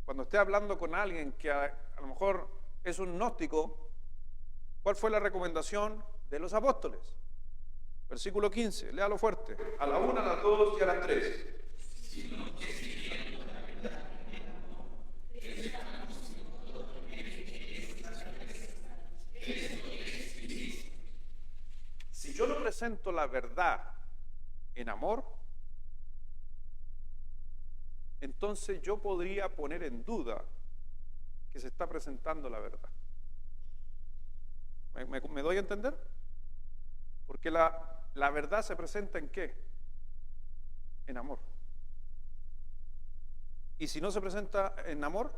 cuando esté hablando con alguien que a lo mejor es un gnóstico, ¿cuál fue la recomendación de los apóstoles? Versículo 15, léalo fuerte. A la 1, a las 2 y a las 3. Si yo no presento la verdad en amor, entonces yo podría poner en duda que se está presentando la verdad. ¿Me doy a entender? Porque la verdad se presenta ¿en qué? En amor. Y si no se presenta en amor,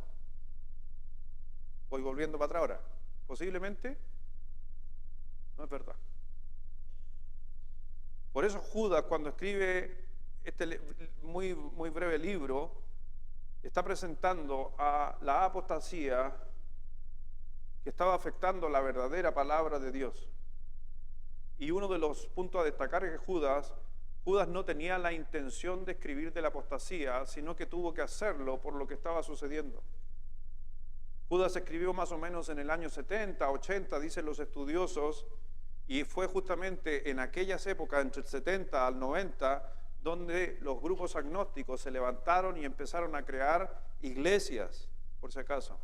voy volviendo para atrás ahora, posiblemente no es verdad. Por eso Judas, cuando escribe este muy breve libro, está presentando a la apostasía que estaba afectando la verdadera palabra de Dios. Y uno de los puntos a destacar es que Judas no tenía la intención de escribir de la apostasía, sino que tuvo que hacerlo por lo que estaba sucediendo. Judas escribió más o menos en el año 70, 80, dicen los estudiosos, y fue justamente en aquellas épocas, entre el 70 al 90, donde los grupos agnósticos se levantaron y empezaron a crear iglesias, por si acaso.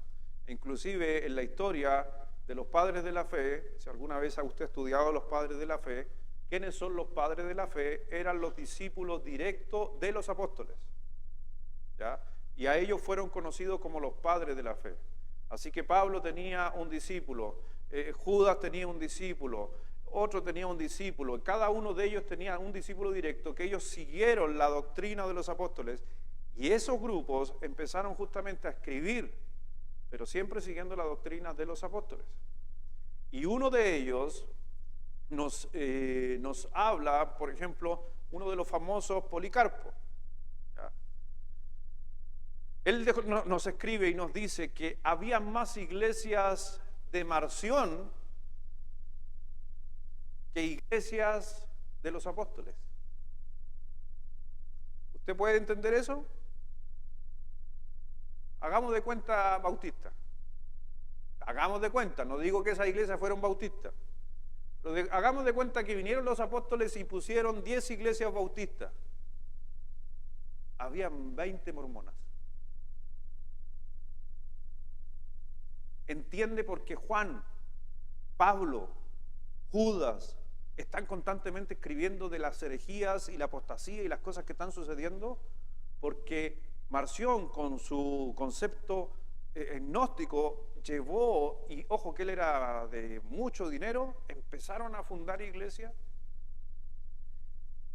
Inclusive en la historia de los padres de la fe, si alguna vez ha usted estudiado a los padres de la fe, ¿quiénes son los padres de la fe? Eran los discípulos directos de los apóstoles, ¿ya? Y a ellos fueron conocidos como los padres de la fe. Así que Pablo tenía un discípulo, Judas tenía un discípulo, otro tenía un discípulo, cada uno de ellos tenía un discípulo directo, que ellos siguieron la doctrina de los apóstoles, y esos grupos empezaron justamente a escribir, pero siempre siguiendo la doctrina de los apóstoles. Y uno de ellos nos habla, por ejemplo, uno de los famosos, Policarpo. ¿Ya? Él nos escribe y nos dice que había más iglesias de Marción que iglesias de los apóstoles. ¿Usted puede entender eso? Hagamos de cuenta bautista. Hagamos de cuenta, no digo que esas iglesias fueron bautistas, pero hagamos de cuenta que vinieron los apóstoles y pusieron 10 iglesias bautistas. Habían 20 mormonas. Entiende por qué Juan, Pablo, Judas están constantemente escribiendo de las herejías y la apostasía y las cosas que están sucediendo, porque Marción, con su concepto gnóstico, llevó, y ojo que él era de mucho dinero, empezaron a fundar iglesias.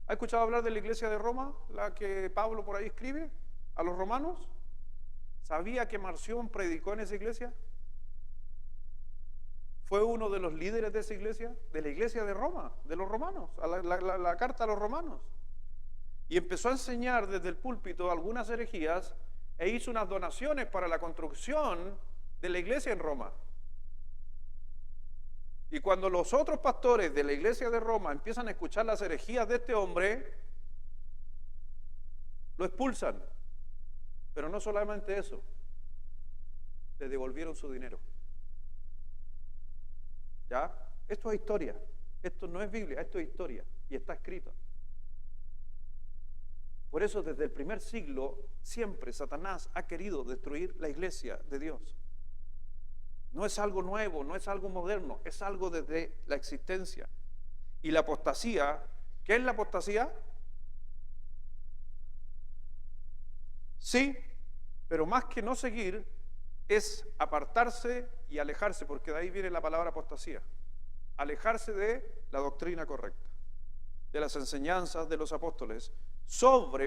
¿Ha escuchado hablar de la iglesia de Roma, la que Pablo por ahí escribe a los romanos? ¿Sabía que Marción predicó en esa iglesia? Fue uno de los líderes de esa iglesia, de la iglesia de Roma, de los romanos, la carta a los romanos. Y empezó a enseñar desde el púlpito algunas herejías e hizo unas donaciones para la construcción de la iglesia en Roma. Y cuando los otros pastores de la iglesia de Roma empiezan a escuchar las herejías de este hombre, lo expulsan. Pero no solamente eso, le devolvieron su dinero. ¿Ya? Esto es historia, esto no es Biblia, esto es historia y está escrito. Por eso desde el primer siglo siempre Satanás ha querido destruir la iglesia de Dios. No es algo nuevo, no es algo moderno, es algo desde la existencia. Y la apostasía, ¿qué es la apostasía? Sí, pero más que no seguir, es apartarse y alejarse, porque de ahí viene la palabra apostasía. Alejarse de la doctrina correcta, de las enseñanzas de los apóstoles,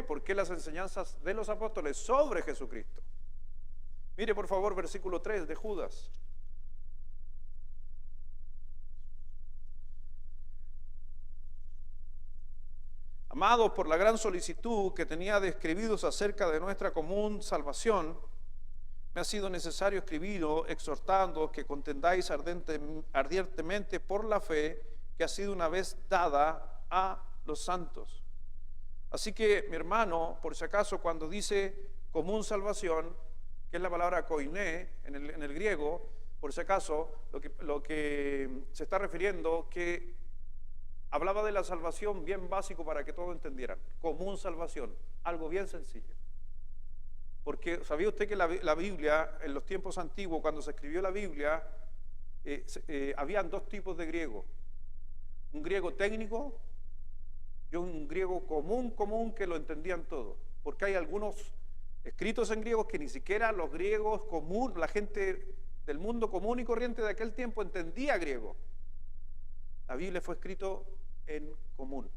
¿por qué las enseñanzas de los apóstoles? Sobre Jesucristo. Mire por favor versículo 3 de Judas. Amados, por la gran solicitud que tenía de escribiros acerca de nuestra común salvación, me ha sido necesario escribiros exhortándoos que contendáis ardientemente por la fe que ha sido una vez dada a los santos. Así que, mi hermano, por si acaso, cuando dice común salvación, que es la palabra koiné en el griego, por si acaso, lo que se está refiriendo, que hablaba de la salvación bien básico para que todos entendieran, común salvación, algo bien sencillo. Porque ¿sabía usted que la Biblia, en los tiempos antiguos, cuando se escribió la Biblia, habían dos tipos de griego? Un griego técnico y un griego común que lo entendían todos. Porque hay algunos escritos en griego que ni siquiera los griegos común, la gente del mundo común y corriente de aquel tiempo entendía griego. La Biblia fue escrito en común.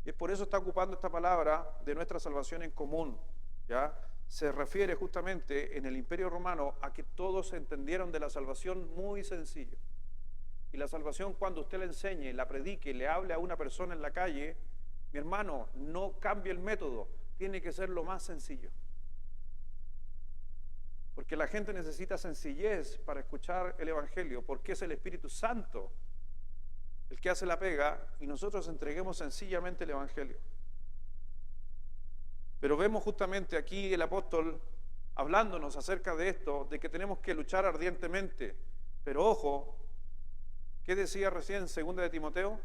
Y es por eso está ocupando esta palabra de nuestra salvación en común, ¿ya? Se refiere justamente en el Imperio Romano a que todos entendieron de la salvación muy sencillo. Y la salvación, cuando usted le enseñe, la predique, le hable a una persona en la calle, mi hermano, no cambie el método, tiene que ser lo más sencillo. Porque la gente necesita sencillez para escuchar el Evangelio, porque es el Espíritu Santo el que hace la pega y nosotros entreguemos sencillamente el Evangelio. Pero vemos justamente aquí el apóstol hablándonos acerca de esto, de que tenemos que luchar ardientemente. Pero ojo, ¿qué decía recién en 2 de Timoteo?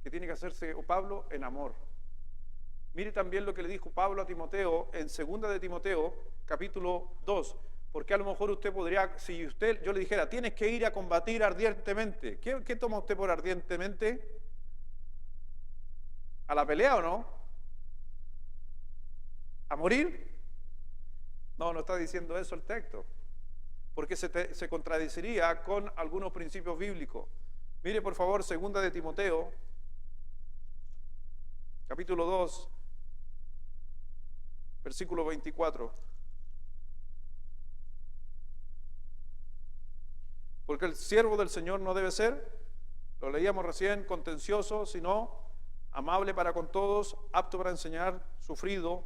Que tiene que hacerse Pablo en amor. Mire también lo que le dijo Pablo a Timoteo en 2 de Timoteo, capítulo 2. Porque a lo mejor usted podría, si yo le dijera, tienes que ir a combatir ardientemente. ¿Qué toma usted por ardientemente? ¿A la pelea o no? ¿A morir? No, no está diciendo eso el texto. Porque se contradeciría con algunos principios bíblicos. Mire por favor 2 de Timoteo, capítulo 2, versículo 24. Porque el siervo del Señor no debe ser, lo leíamos recién, contencioso, sino amable para con todos, apto para enseñar, sufrido,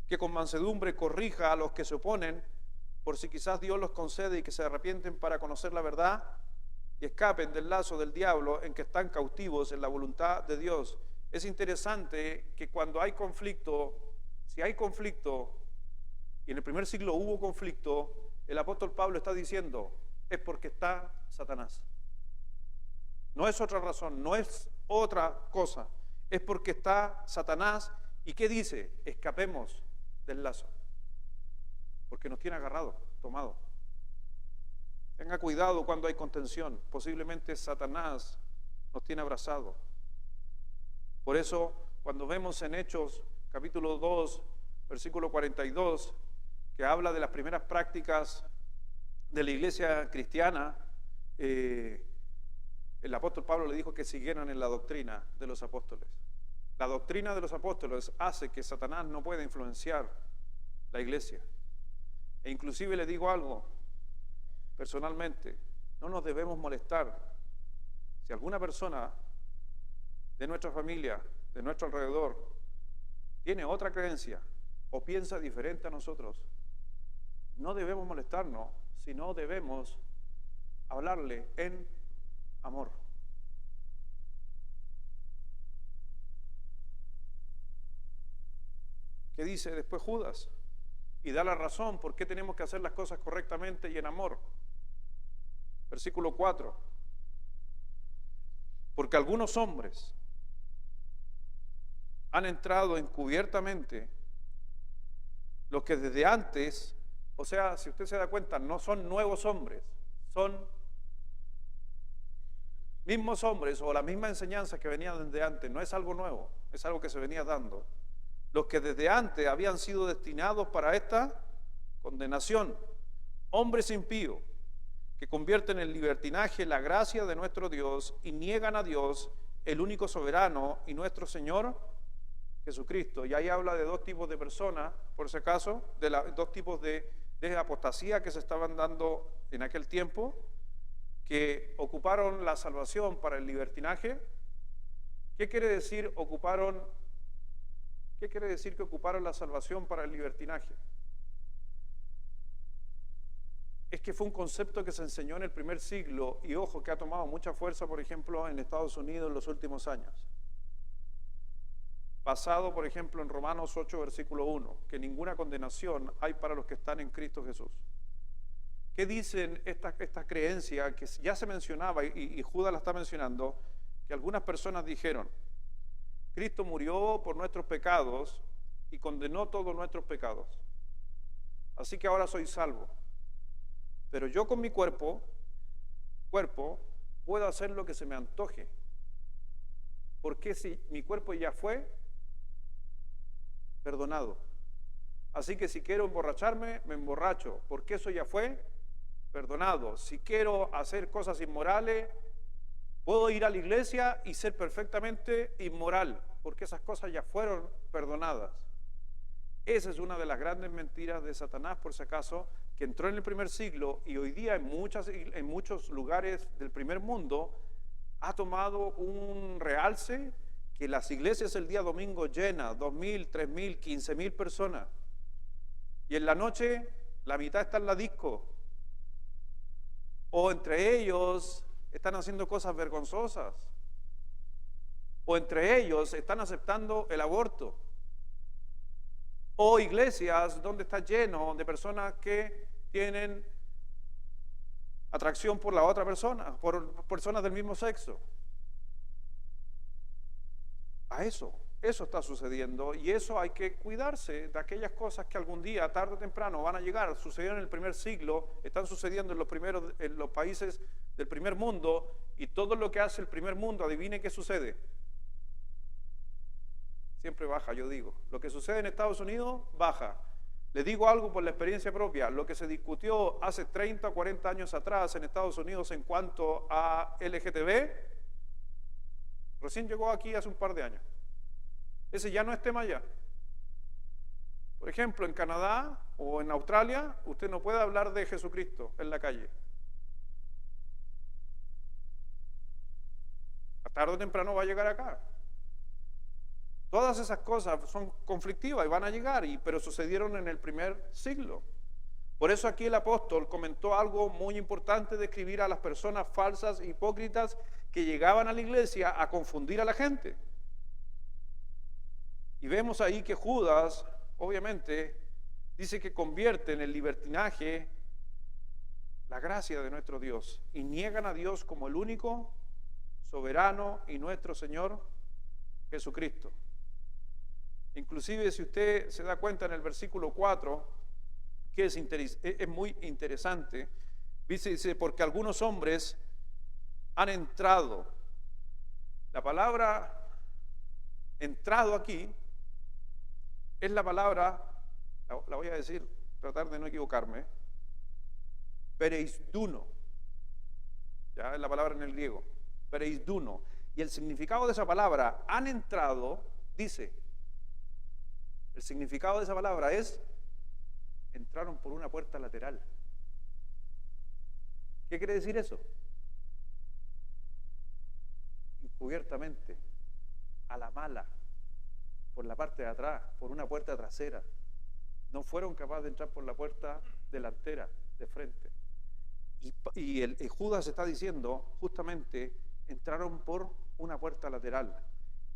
que con mansedumbre corrija a los que se oponen, por si quizás Dios los concede y que se arrepienten para conocer la verdad y escapen del lazo del diablo en que están cautivos en la voluntad de Dios. Es interesante que cuando hay conflicto, si hay conflicto, y en el primer siglo hubo conflicto, el apóstol Pablo está diciendo, es porque está Satanás. No es otra razón, no es otra cosa, es porque está Satanás. ¿Y qué dice? Escapemos del lazo, porque nos tiene agarrado, tomado. Tenga cuidado cuando hay contención, posiblemente Satanás nos tiene abrazado. Por eso, cuando vemos en Hechos, capítulo 2, versículo 42, que habla de las primeras prácticas de la iglesia cristiana, el apóstol Pablo le dijo que siguieran en la doctrina de los apóstoles. La doctrina de los apóstoles hace que Satanás no pueda influenciar la iglesia. E inclusive le digo algo, personalmente, no nos debemos molestar si alguna persona de nuestra familia, de nuestro alrededor, tiene otra creencia o piensa diferente a nosotros. No debemos molestarnos, sino debemos hablarle en amor. ¿Qué dice después Judas? Y da la razón por qué tenemos que hacer las cosas correctamente y en amor. Versículo 4. Porque algunos hombres han entrado encubiertamente, los que desde antes, o sea, si usted se da cuenta, no son nuevos hombres, son mismos hombres o la misma enseñanza que venía desde antes, no es algo nuevo, es algo que se venía dando. Los que desde antes habían sido destinados para esta condenación, hombres impíos, que convierten en libertinaje la gracia de nuestro Dios y niegan a Dios, el único soberano y nuestro Señor Jesucristo. Y ahí habla de dos tipos de personas, por si acaso, dos tipos de apostasía que se estaban dando en aquel tiempo, que ocuparon la salvación para el libertinaje. ¿Qué quiere decir que ocuparon la salvación para el libertinaje? Es que fue un concepto que se enseñó en el primer siglo y ojo que ha tomado mucha fuerza, por ejemplo, en Estados Unidos en los últimos años. Basado, por ejemplo, en Romanos 8, versículo 1, que ninguna condenación hay para los que están en Cristo Jesús. ¿Qué dicen esta creencia que ya se mencionaba y Judas la está mencionando? Que algunas personas dijeron, Cristo murió por nuestros pecados y condenó todos nuestros pecados. Así que ahora soy salvo. Pero yo con mi cuerpo puedo hacer lo que se me antoje. Porque si mi cuerpo ya fue perdonado. Así que si quiero emborracharme, me emborracho. Porque eso ya fue perdonado. Si quiero hacer cosas inmorales, puedo ir a la iglesia y ser perfectamente inmoral. Porque esas cosas ya fueron perdonadas. Esa es una de las grandes mentiras de Satanás, por si acaso, que entró en el primer siglo y hoy día en muchos lugares del primer mundo ha tomado un realce que las iglesias el día domingo llenas, 2.000, 3.000, 15.000 personas. Y en la noche la mitad está en la disco. O entre ellos están haciendo cosas vergonzosas. O entre ellos están aceptando el aborto. O iglesias donde está lleno de personas que tienen atracción por la otra persona, por personas del mismo sexo. Eso está sucediendo y eso hay que cuidarse de aquellas cosas que algún día, tarde o temprano, van a llegar. Sucedieron en el primer siglo, están sucediendo en los países del primer mundo y todo lo que hace el primer mundo, adivine qué sucede. Siempre baja, yo digo. Lo que sucede en Estados Unidos, baja. Les digo algo por la experiencia propia. Lo que se discutió hace 30 o 40 años atrás en Estados Unidos en cuanto a LGTB, recién llegó aquí hace un par de años. Ese ya no es tema ya. Por ejemplo, en Canadá o en Australia, usted no puede hablar de Jesucristo en la calle. A tarde o temprano va a llegar acá. Todas esas cosas son conflictivas y van a llegar, pero sucedieron en el primer siglo. Por eso aquí el apóstol comentó algo muy importante: describir a las personas falsas e hipócritas que llegaban a la iglesia a confundir a la gente. Y vemos ahí que Judas, obviamente, dice que convierte en el libertinaje la gracia de nuestro Dios y niegan a Dios como el único, soberano y nuestro Señor Jesucristo. Inclusive si usted se da cuenta en el versículo 4, que es muy interesante, dice, porque algunos hombres han entrado. La palabra entrado aquí es la palabra, la voy a decir, tratar de no equivocarme, pereisduno, ya es la palabra en el griego, pereisduno, y el significado de esa palabra, han entrado, dice, el significado de esa palabra es, entraron por una puerta lateral. ¿Qué quiere decir eso? Encubiertamente, a la mala, por la parte de atrás, por una puerta trasera. No fueron capaces de entrar por la puerta delantera, de frente. Y el Judas está diciendo, justamente, entraron por una puerta lateral.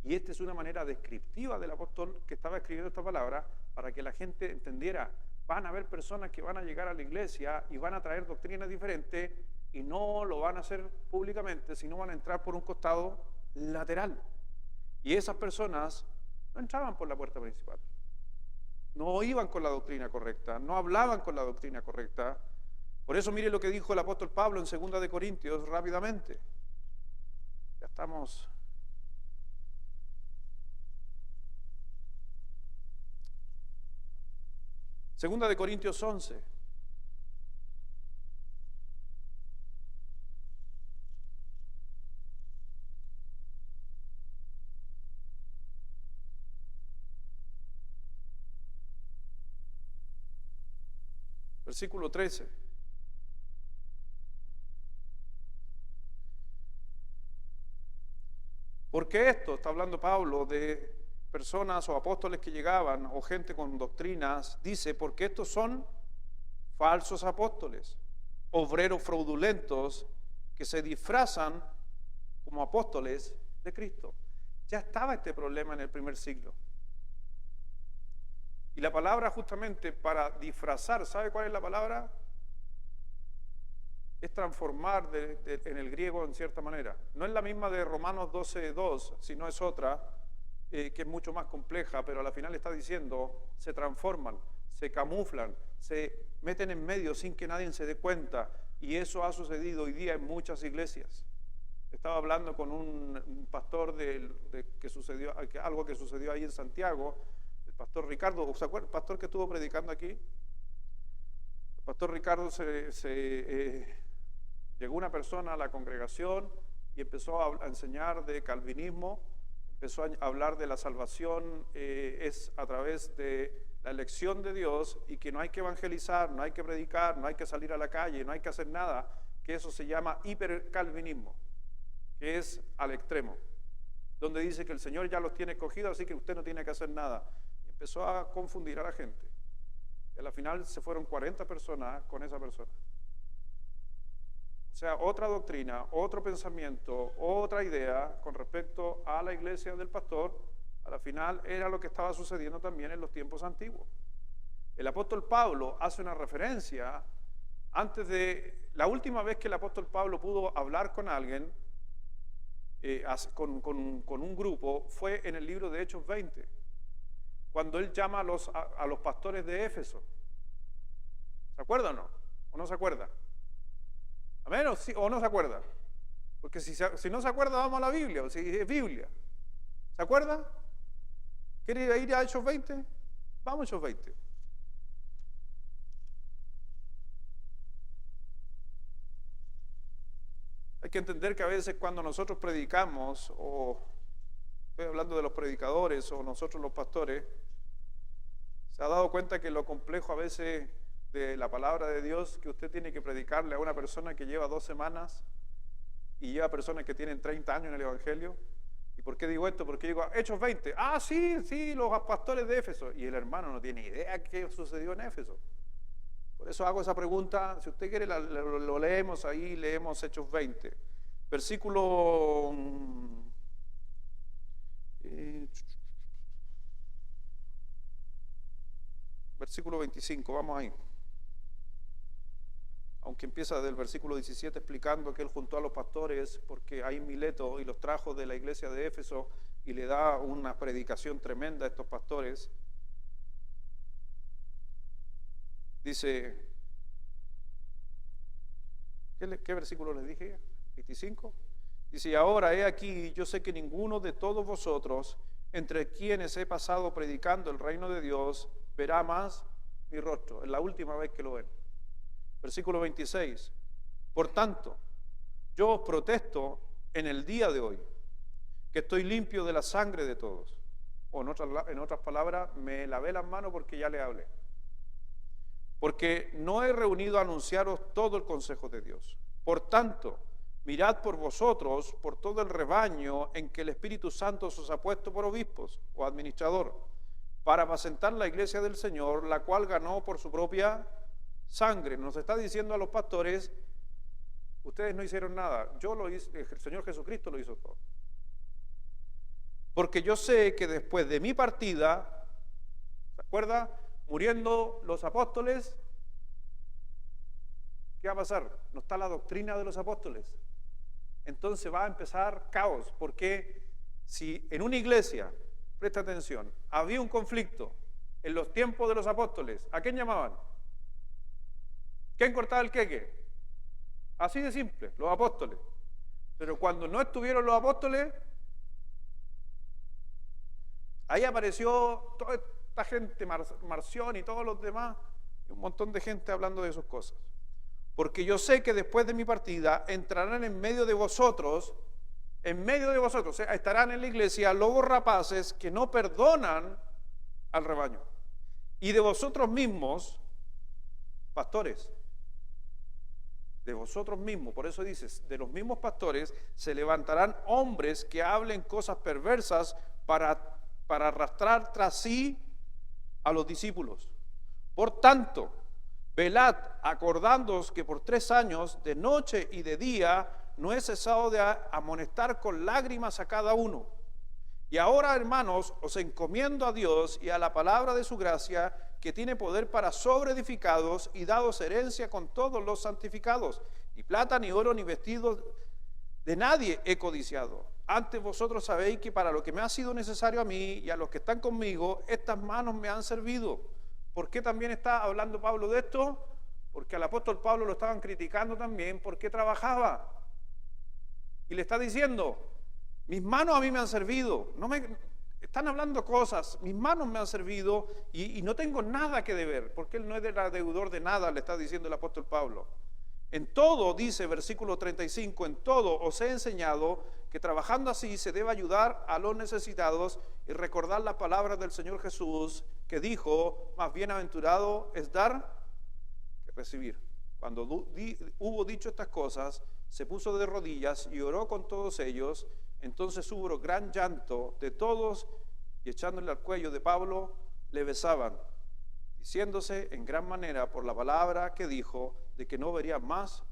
Y esta es una manera descriptiva del apóstol que estaba escribiendo esta palabra para que la gente entendiera. Van a haber personas que van a llegar a la iglesia y van a traer doctrinas diferentes y no lo van a hacer públicamente, sino van a entrar por un costado lateral. Y esas personas no entraban por la puerta principal. No iban con la doctrina correcta, no hablaban con la doctrina correcta. Por eso mire lo que dijo el apóstol Pablo en 2 de Corintios rápidamente. Ya estamos... Segunda de Corintios 11. Versículo 13. Porque esto, está hablando Pablo de personas o apóstoles que llegaban o gente con doctrinas, dice, porque estos son falsos apóstoles, obreros fraudulentos que se disfrazan como apóstoles de Cristo. Ya estaba este problema en el primer siglo. Y la palabra justamente para disfrazar, ¿sabe cuál es la palabra? Es transformar en el griego en cierta manera. No es la misma de Romanos 12:2, sino es otra que es mucho más compleja, pero al final está diciendo, se transforman, se camuflan, se meten en medio sin que nadie se dé cuenta, y eso ha sucedido hoy día en muchas iglesias. Estaba hablando con un pastor algo que sucedió ahí en Santiago, el pastor Ricardo, ¿se acuerda? El pastor que estuvo predicando aquí. El pastor Ricardo llegó una persona a la congregación y empezó a enseñar de calvinismo, empezó a hablar de la salvación es a través de la elección de Dios y que no hay que evangelizar, no hay que predicar, no hay que salir a la calle, no hay que hacer nada, que eso se llama hipercalvinismo, que es al extremo, donde dice que el Señor ya los tiene escogidos, así que usted no tiene que hacer nada. Y empezó a confundir a la gente. Y al final se fueron 40 personas con esa persona. O sea, otra doctrina, otro pensamiento, otra idea con respecto a la iglesia del pastor, a la final era lo que estaba sucediendo también en los tiempos antiguos. El apóstol Pablo hace una referencia antes de la última vez que el apóstol Pablo pudo hablar con alguien, con un grupo, fue en el libro de Hechos 20, cuando él llama a los pastores de Éfeso. ¿Se acuerda o no? ¿O no se acuerda? ¿Amén? ¿O no se acuerda? Porque si no se acuerda, vamos a la Biblia, o si es Biblia. ¿Se acuerda? ¿Quiere ir a Hechos 20? Vamos a Hechos 20. Hay que entender que a veces cuando nosotros predicamos, o estoy hablando de los predicadores o nosotros los pastores, se ha dado cuenta que lo complejo a veces de la palabra de Dios, que usted tiene que predicarle a una persona que lleva 2 semanas y lleva personas que tienen 30 años en el Evangelio. ¿Y por qué digo esto? Porque digo, Hechos 20, sí, los pastores de Éfeso, y el hermano no tiene idea qué sucedió en Éfeso. Por eso hago esa pregunta. Si usted quiere lo leemos ahí, leemos Hechos 20, versículo 25, vamos ahí. Aunque empieza del versículo 17 explicando que él juntó a los pastores porque hay Mileto y los trajo de la iglesia de Éfeso y le da una predicación tremenda a estos pastores. Dice, ¿qué versículo les dije? 25. Dice, y ahora he aquí, yo sé que ninguno de todos vosotros, entre quienes he pasado predicando el reino de Dios, verá más mi rostro. Es la última vez que lo ven. Versículo 26. Por tanto, yo os protesto en el día de hoy, que estoy limpio de la sangre de todos. O en otras palabras, me lavé las manos porque ya le hablé. Porque no he reunido a anunciaros todo el consejo de Dios. Por tanto, mirad por vosotros, por todo el rebaño en que el Espíritu Santo os ha puesto por obispos o administrador, para apacentar la iglesia del Señor, la cual ganó por su propia sangre. Nos está diciendo a los pastores, ustedes no hicieron nada, yo lo hice, el Señor Jesucristo lo hizo todo. Porque yo sé que después de mi partida, ¿se acuerda? Muriendo los apóstoles, ¿qué va a pasar? No está la doctrina de los apóstoles. Entonces va a empezar caos, porque si en una iglesia, presta atención, había un conflicto en los tiempos de los apóstoles, ¿a quién llamaban? ¿Quién cortaba el queque? Así de simple, los apóstoles. Pero cuando no estuvieron los apóstoles, ahí apareció toda esta gente, Marción y todos los demás, y un montón de gente hablando de sus cosas. Porque yo sé que después de mi partida entrarán en medio de vosotros, o sea, estarán en la iglesia lobos rapaces que no perdonan al rebaño. Y de vosotros mismos, pastores, de vosotros mismos, por eso dices, de los mismos pastores se levantarán hombres que hablen cosas perversas para arrastrar tras sí a los discípulos. Por tanto, Velad, acordándoos que por 3 años, de noche y de día, no he cesado de amonestar con lágrimas a cada uno. Y ahora, hermanos, os encomiendo a Dios y a la palabra de su gracia, que tiene poder para sobreedificados y dados herencia con todos los santificados. Ni plata, ni oro, ni vestidos de nadie he codiciado. Antes vosotros sabéis que para lo que me ha sido necesario a mí y a los que están conmigo, estas manos me han servido. ¿Por qué también está hablando Pablo de esto? Porque al apóstol Pablo lo estaban criticando también porque trabajaba. Y le está diciendo, mis manos a mí me han servido. Están hablando cosas, mis manos me han servido y no tengo nada que deber, porque él no es deudor de nada, le está diciendo el apóstol Pablo. En todo, dice versículo 35, en todo os he enseñado que trabajando así se debe ayudar a los necesitados y recordar las palabras del Señor Jesús, que dijo, más bienaventurado es dar que recibir. Cuando hubo dicho estas cosas, se puso de rodillas y oró con todos ellos. Entonces hubo gran llanto de todos, y echándole al cuello de Pablo, le besaban, diciéndose en gran manera por la palabra que dijo, de que no vería más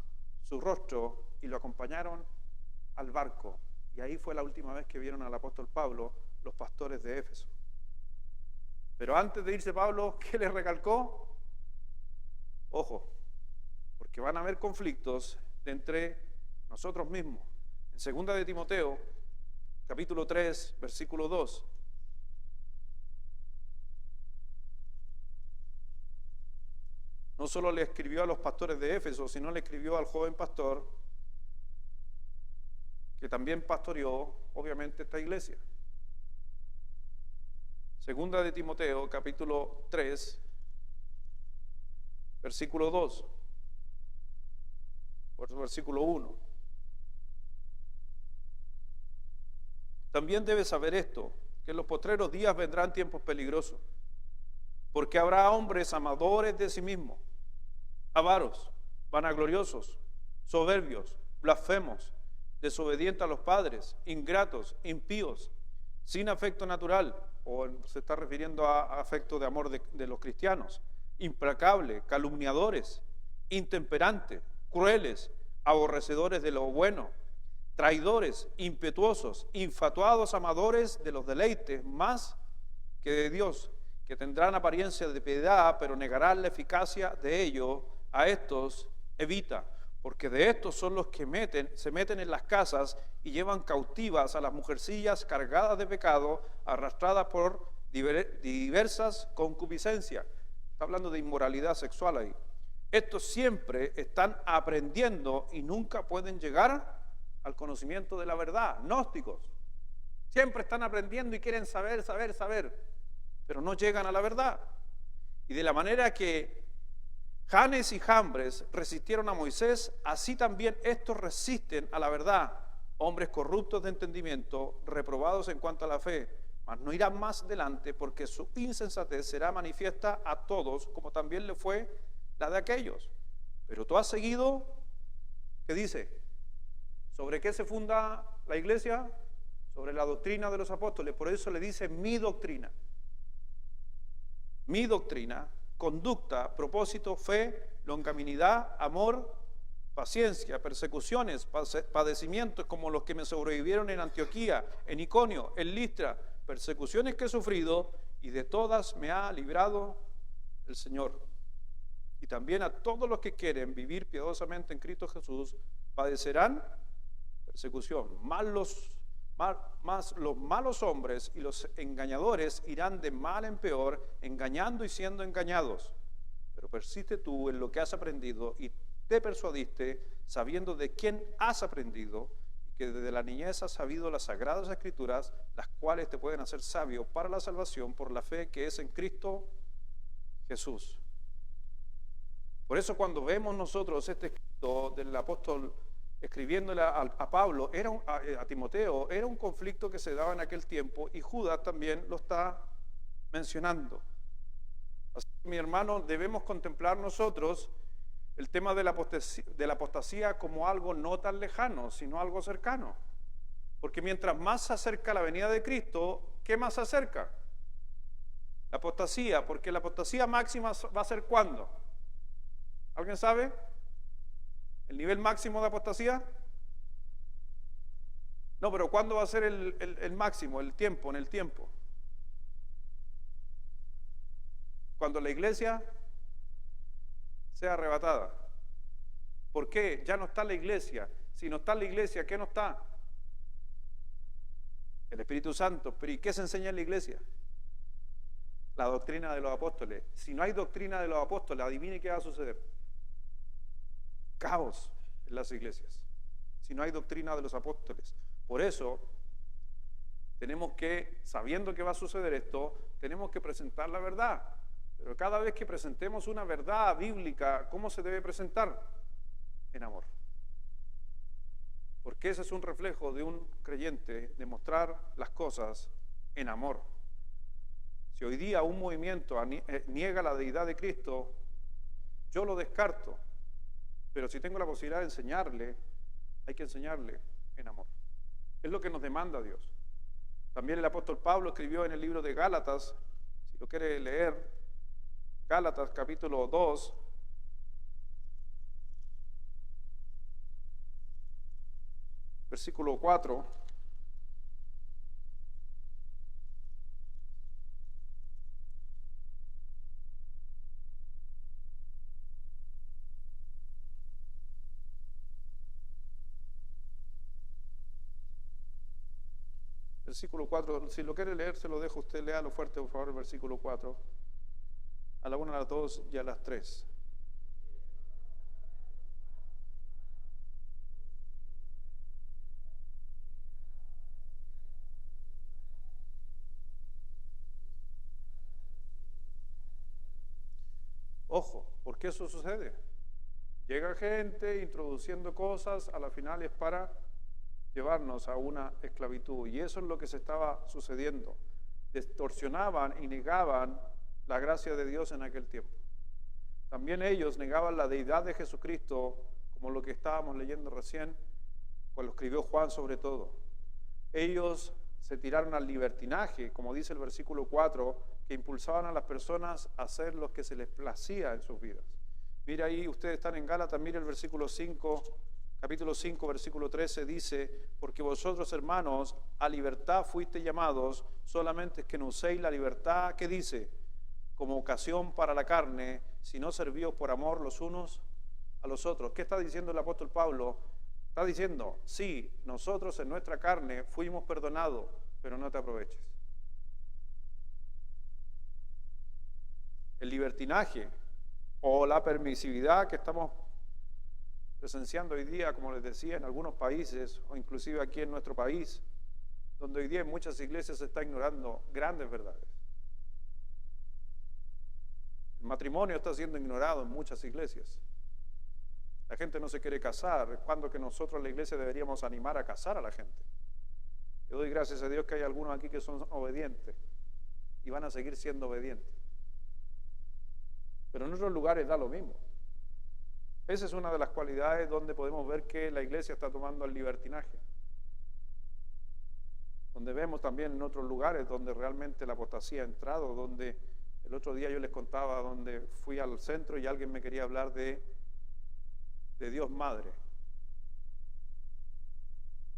su rostro, y lo acompañaron al barco. Y ahí fue la última vez que vieron al apóstol Pablo los pastores de Éfeso. Pero antes de irse Pablo, ¿qué le recalcó? Ojo, porque van a haber conflictos entre nosotros mismos. En 2 de Timoteo, capítulo 3, versículo 2. No solo le escribió a los pastores de Éfeso, sino le escribió al joven pastor que también pastoreó, obviamente, esta iglesia. 2 de Timoteo, capítulo 3, versículo 2. Versículo 1. También debes saber esto, que en los postreros días vendrán tiempos peligrosos, porque habrá hombres amadores de sí mismos, avaros, vanagloriosos, soberbios, blasfemos, desobedientes a los padres, ingratos, impíos, sin afecto natural, o se está refiriendo a afecto de amor de los cristianos, implacables, calumniadores, intemperantes, crueles, aborrecedores de lo bueno, traidores, impetuosos, infatuados, amadores de los deleites más que de Dios, que tendrán apariencia de piedad, pero negarán la eficacia de ello. A estos evita, porque de estos son los que se meten en las casas y llevan cautivas a las mujercillas cargadas de pecado, arrastradas por diversas concupiscencias. Está hablando de inmoralidad sexual ahí. Estos siempre están aprendiendo y nunca pueden llegar al conocimiento de la verdad. Gnósticos. Siempre están aprendiendo y quieren saber, pero no llegan a la verdad. Y de la manera que Janes y Jambres resistieron a Moisés, así también estos resisten a la verdad. Hombres corruptos de entendimiento, reprobados en cuanto a la fe, mas no irán más adelante, porque su insensatez será manifiesta a todos, como también le fue la de aquellos. Pero tú has seguido, ¿qué dice? ¿Sobre qué se funda la iglesia? Sobre la doctrina de los apóstoles. Por eso le dice mi doctrina. Mi doctrina, conducta, propósito, fe, longanimidad, amor, paciencia, persecuciones, padecimientos como los que me sobrevivieron en Antioquía, en Iconio, en Listra, persecuciones que he sufrido, y de todas me ha librado el Señor. Y también a todos los que quieren vivir piadosamente en Cristo Jesús padecerán persecución. Más los malos hombres y los engañadores irán de mal en peor, engañando y siendo engañados. Pero persiste tú en lo que has aprendido y te persuadiste, sabiendo de quién has aprendido, y que desde la niñez has sabido las sagradas escrituras, las cuales te pueden hacer sabio para la salvación por la fe que es en Cristo Jesús. Por eso cuando vemos nosotros este escrito del apóstol escribiéndole a Pablo, a Timoteo, era un conflicto que se daba en aquel tiempo, y Judas también lo está mencionando. Así que, mi hermano, debemos contemplar nosotros el tema de la apostasía como algo no tan lejano, sino algo cercano. Porque mientras más se acerca la venida de Cristo, ¿qué más se acerca? La apostasía, porque la apostasía máxima va a ser ¿cuándo? ¿Alguien sabe el nivel máximo de apostasía? No, pero ¿cuándo va a ser el máximo, el tiempo, en el tiempo? Cuando la iglesia sea arrebatada. ¿Por qué? Ya no está la iglesia. Si no está la iglesia, ¿qué no está? El Espíritu Santo. ¿Pero y qué se enseña en la iglesia? La doctrina de los apóstoles. Si no hay doctrina de los apóstoles, adivine qué va a suceder. Caos en las iglesias. Si no hay doctrina de los apóstoles. Por eso, tenemos que, sabiendo que va a suceder esto, tenemos que presentar la verdad. Pero cada vez que presentemos una verdad bíblica, ¿cómo se debe presentar? En amor. Porque ese es un reflejo de un creyente, de mostrar las cosas en amor. Si hoy día un movimiento niega la deidad de Cristo, yo lo descarto. Pero si tengo la posibilidad de enseñarle, hay que enseñarle en amor. Es lo que nos demanda Dios. También el apóstol Pablo escribió en el libro de Gálatas, si lo quiere leer, Gálatas capítulo 2, versículo 4. Versículo 4, si lo quiere leer, se lo dejo, usted léalo fuerte, por favor, el versículo 4, a la 1, a las 2 y a las 3. Ojo, ¿por qué eso sucede? Llega gente introduciendo cosas, a la final es para llevarnos a una esclavitud. Y eso es lo que se estaba sucediendo. Distorsionaban y negaban la gracia de Dios en aquel tiempo. También ellos negaban la deidad de Jesucristo, como lo que estábamos leyendo recién, cuando lo escribió Juan sobre todo. Ellos se tiraron al libertinaje, como dice el versículo 4, que impulsaban a las personas a hacer lo que se les placía en sus vidas. Mira ahí, ustedes están en Gálatas, mire el versículo 5, capítulo 5, versículo 13, dice: porque vosotros, hermanos, a libertad fuiste llamados, solamente es que no uséis la libertad, ¿qué dice? Como ocasión para la carne, sino servíos por amor los unos a los otros. ¿Qué está diciendo el apóstol Pablo? Está diciendo, sí, nosotros en nuestra carne fuimos perdonados, pero no te aproveches. El libertinaje o la permisividad que estamos presenciando hoy día, como les decía, en algunos países o inclusive aquí en nuestro país, donde hoy día en muchas iglesias se está ignorando grandes verdades. El matrimonio está siendo ignorado en muchas iglesias. La gente no se quiere casar, cuando que nosotros la iglesia deberíamos animar a casar a la gente. Yo doy gracias a Dios que hay algunos aquí que son obedientes y van a seguir siendo obedientes. Pero en otros lugares da lo mismo. Esa es una de las cualidades donde podemos ver que la iglesia está tomando el libertinaje. Donde vemos también en otros lugares donde realmente la apostasía ha entrado, donde el otro día yo les contaba donde fui al centro y alguien me quería hablar de Dios Madre,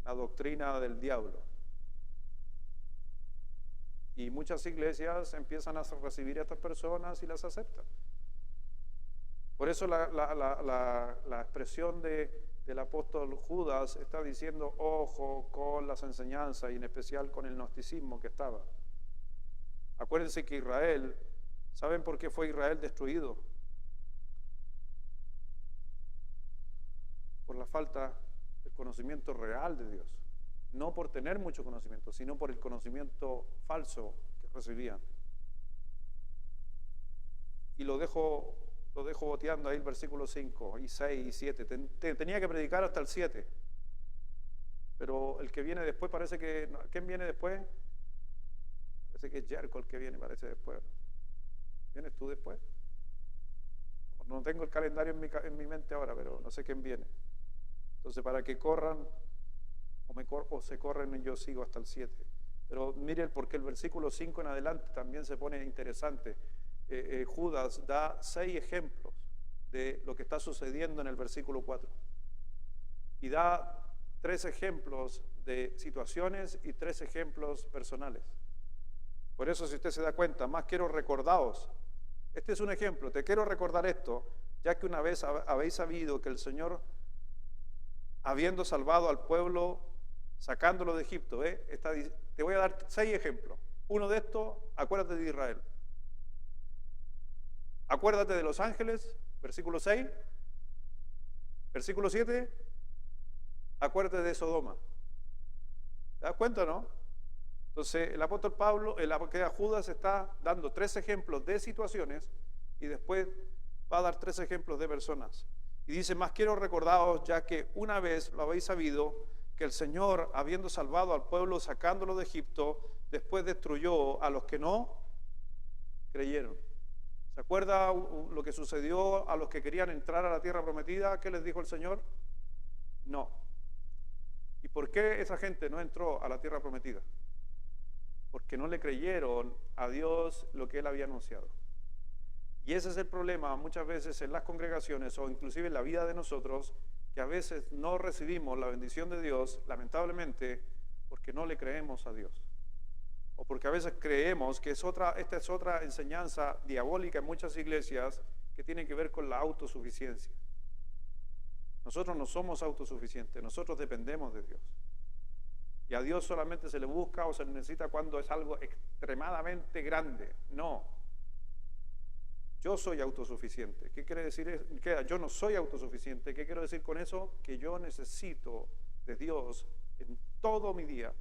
la doctrina del diablo. Y muchas iglesias empiezan a recibir a estas personas y las aceptan. Por eso la expresión del apóstol Judas está diciendo ojo con las enseñanzas y en especial con el gnosticismo que estaba. Acuérdense que Israel, ¿saben por qué fue Israel destruido? Por la falta del conocimiento real de Dios. No por tener mucho conocimiento, sino por el conocimiento falso que recibían. Y lo dejo boteando ahí el versículo 5 y 6 y 7. Tenía que predicar hasta el 7. Pero el que viene después parece que... ¿Quién viene después? Parece que es Jerko el que viene, parece después. ¿Vienes tú después? No tengo el calendario en mi mente ahora, pero no sé quién viene. Entonces, para que corran, o se corren, yo sigo hasta el 7. Pero mire porque el versículo 5 en adelante también se pone interesante. Judas da 6 ejemplos de lo que está sucediendo en el versículo 4. Y da 3 ejemplos de situaciones y 3 ejemplos personales. Por eso, si usted se da cuenta, más quiero recordaros. Este es un ejemplo, te quiero recordar esto, ya que una vez habéis sabido que el Señor, habiendo salvado al pueblo, sacándolo de Egipto, te voy a dar 6 ejemplos. Uno de estos, acuérdate de Israel. Acuérdate de los ángeles, versículo 6. Versículo 7, acuérdate de Sodoma. ¿Te das cuenta, no? Entonces, el apóstol Pablo, Judas está dando 3 ejemplos de situaciones y después va a dar 3 ejemplos de personas. Y dice, más quiero recordaros, ya que una vez lo habéis sabido, que el Señor, habiendo salvado al pueblo, sacándolo de Egipto, después destruyó a los que no creyeron. ¿Se acuerda lo que sucedió a los que querían entrar a la tierra prometida? ¿Qué les dijo el Señor? No. ¿Y por qué esa gente no entró a la tierra prometida? Porque no le creyeron a Dios lo que Él había anunciado. Y ese es el problema muchas veces en las congregaciones o inclusive en la vida de nosotros, que a veces no recibimos la bendición de Dios, lamentablemente, porque no le creemos a Dios. O porque a veces creemos que esta es otra enseñanza diabólica en muchas iglesias que tiene que ver con la autosuficiencia. Nosotros no somos autosuficientes, nosotros dependemos de Dios. Y a Dios solamente se le busca o se le necesita cuando es algo extremadamente grande. No. Yo soy autosuficiente. ¿Qué quiere decir? Yo no soy autosuficiente. ¿Qué quiero decir con eso? Que yo necesito de Dios en todo mi día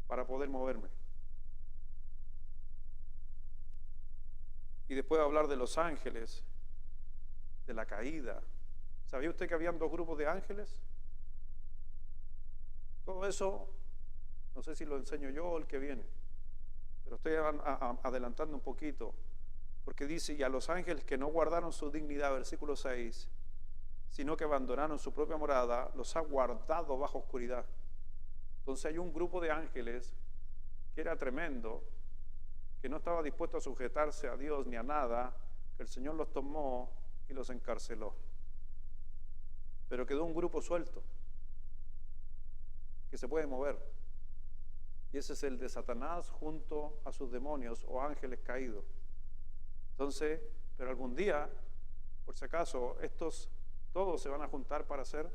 para poder moverme. Y después hablar de los ángeles, de la caída. ¿Sabía usted que habían 2 grupos de ángeles? Todo eso, no sé si lo enseño yo o el que viene, pero estoy adelantando un poquito, porque dice, y a los ángeles que no guardaron su dignidad, versículo 6, sino que abandonaron su propia morada, los ha guardado bajo oscuridad. Entonces hay un grupo de ángeles que era tremendo, que no estaba dispuesto a sujetarse a Dios ni a nada, que el Señor los tomó y los encarceló. Pero quedó un grupo suelto, que se puede mover. Y ese es el de Satanás junto a sus demonios o ángeles caídos. Entonces, pero algún día, por si acaso, estos todos se van a juntar para ser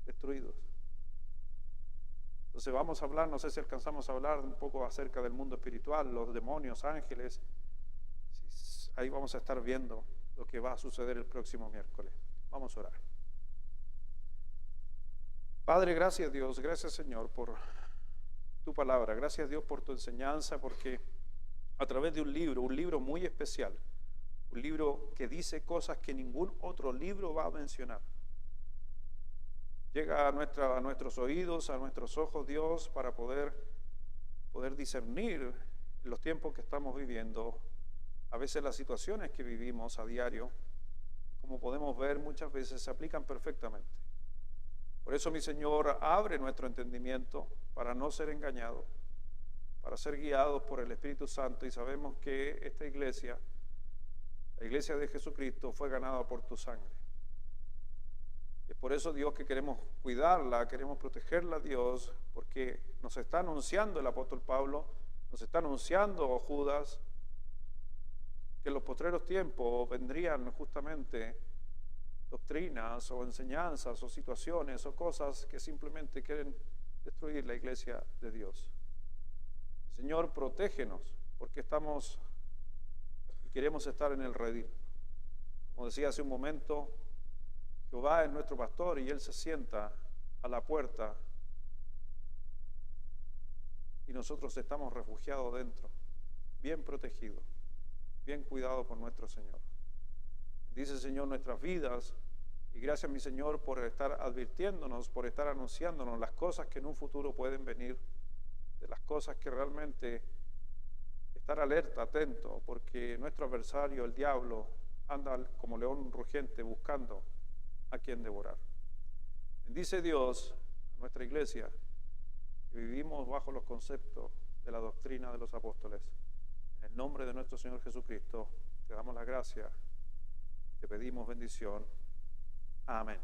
destruidos. Entonces vamos a hablar, no sé si alcanzamos a hablar un poco acerca del mundo espiritual, los demonios, ángeles. Ahí vamos a estar viendo lo que va a suceder el próximo miércoles. Vamos a orar. Padre, gracias Dios, gracias Señor por tu palabra, gracias Dios por tu enseñanza, porque a través de un libro muy especial, un libro que dice cosas que ningún otro libro va a mencionar, llega a nuestros oídos, a nuestros ojos, Dios, para poder discernir los tiempos que estamos viviendo, a veces las situaciones que vivimos a diario, como podemos ver, muchas veces se aplican perfectamente. Por eso, mi Señor, abre nuestro entendimiento para no ser engañados, para ser guiados por el Espíritu Santo, y sabemos que esta iglesia, la iglesia de Jesucristo, fue ganada por tu sangre. Y es por eso, Dios, que queremos cuidarla, queremos protegerla, Dios, porque nos está anunciando el apóstol Pablo, nos está anunciando Judas, que en los postreros tiempos vendrían justamente doctrinas o enseñanzas o situaciones o cosas que simplemente quieren destruir la iglesia de Dios. Señor, protégenos, porque estamos y queremos estar en el redil. Como decía hace un momento, Jehová es nuestro pastor y Él se sienta a la puerta y nosotros estamos refugiados dentro, bien protegidos, bien cuidados por nuestro Señor. Dice, Señor, nuestras vidas, y gracias, mi Señor, por estar advirtiéndonos, por estar anunciándonos las cosas que en un futuro pueden venir, de las cosas que realmente estar alerta, atento, porque nuestro adversario, el diablo, anda como león rugiente buscando a quien devorar. Bendice Dios a nuestra iglesia, que vivimos bajo los conceptos de la doctrina de los apóstoles. En el nombre de nuestro Señor Jesucristo, te damos la gracia. Te Te pedimos bendición. Amén.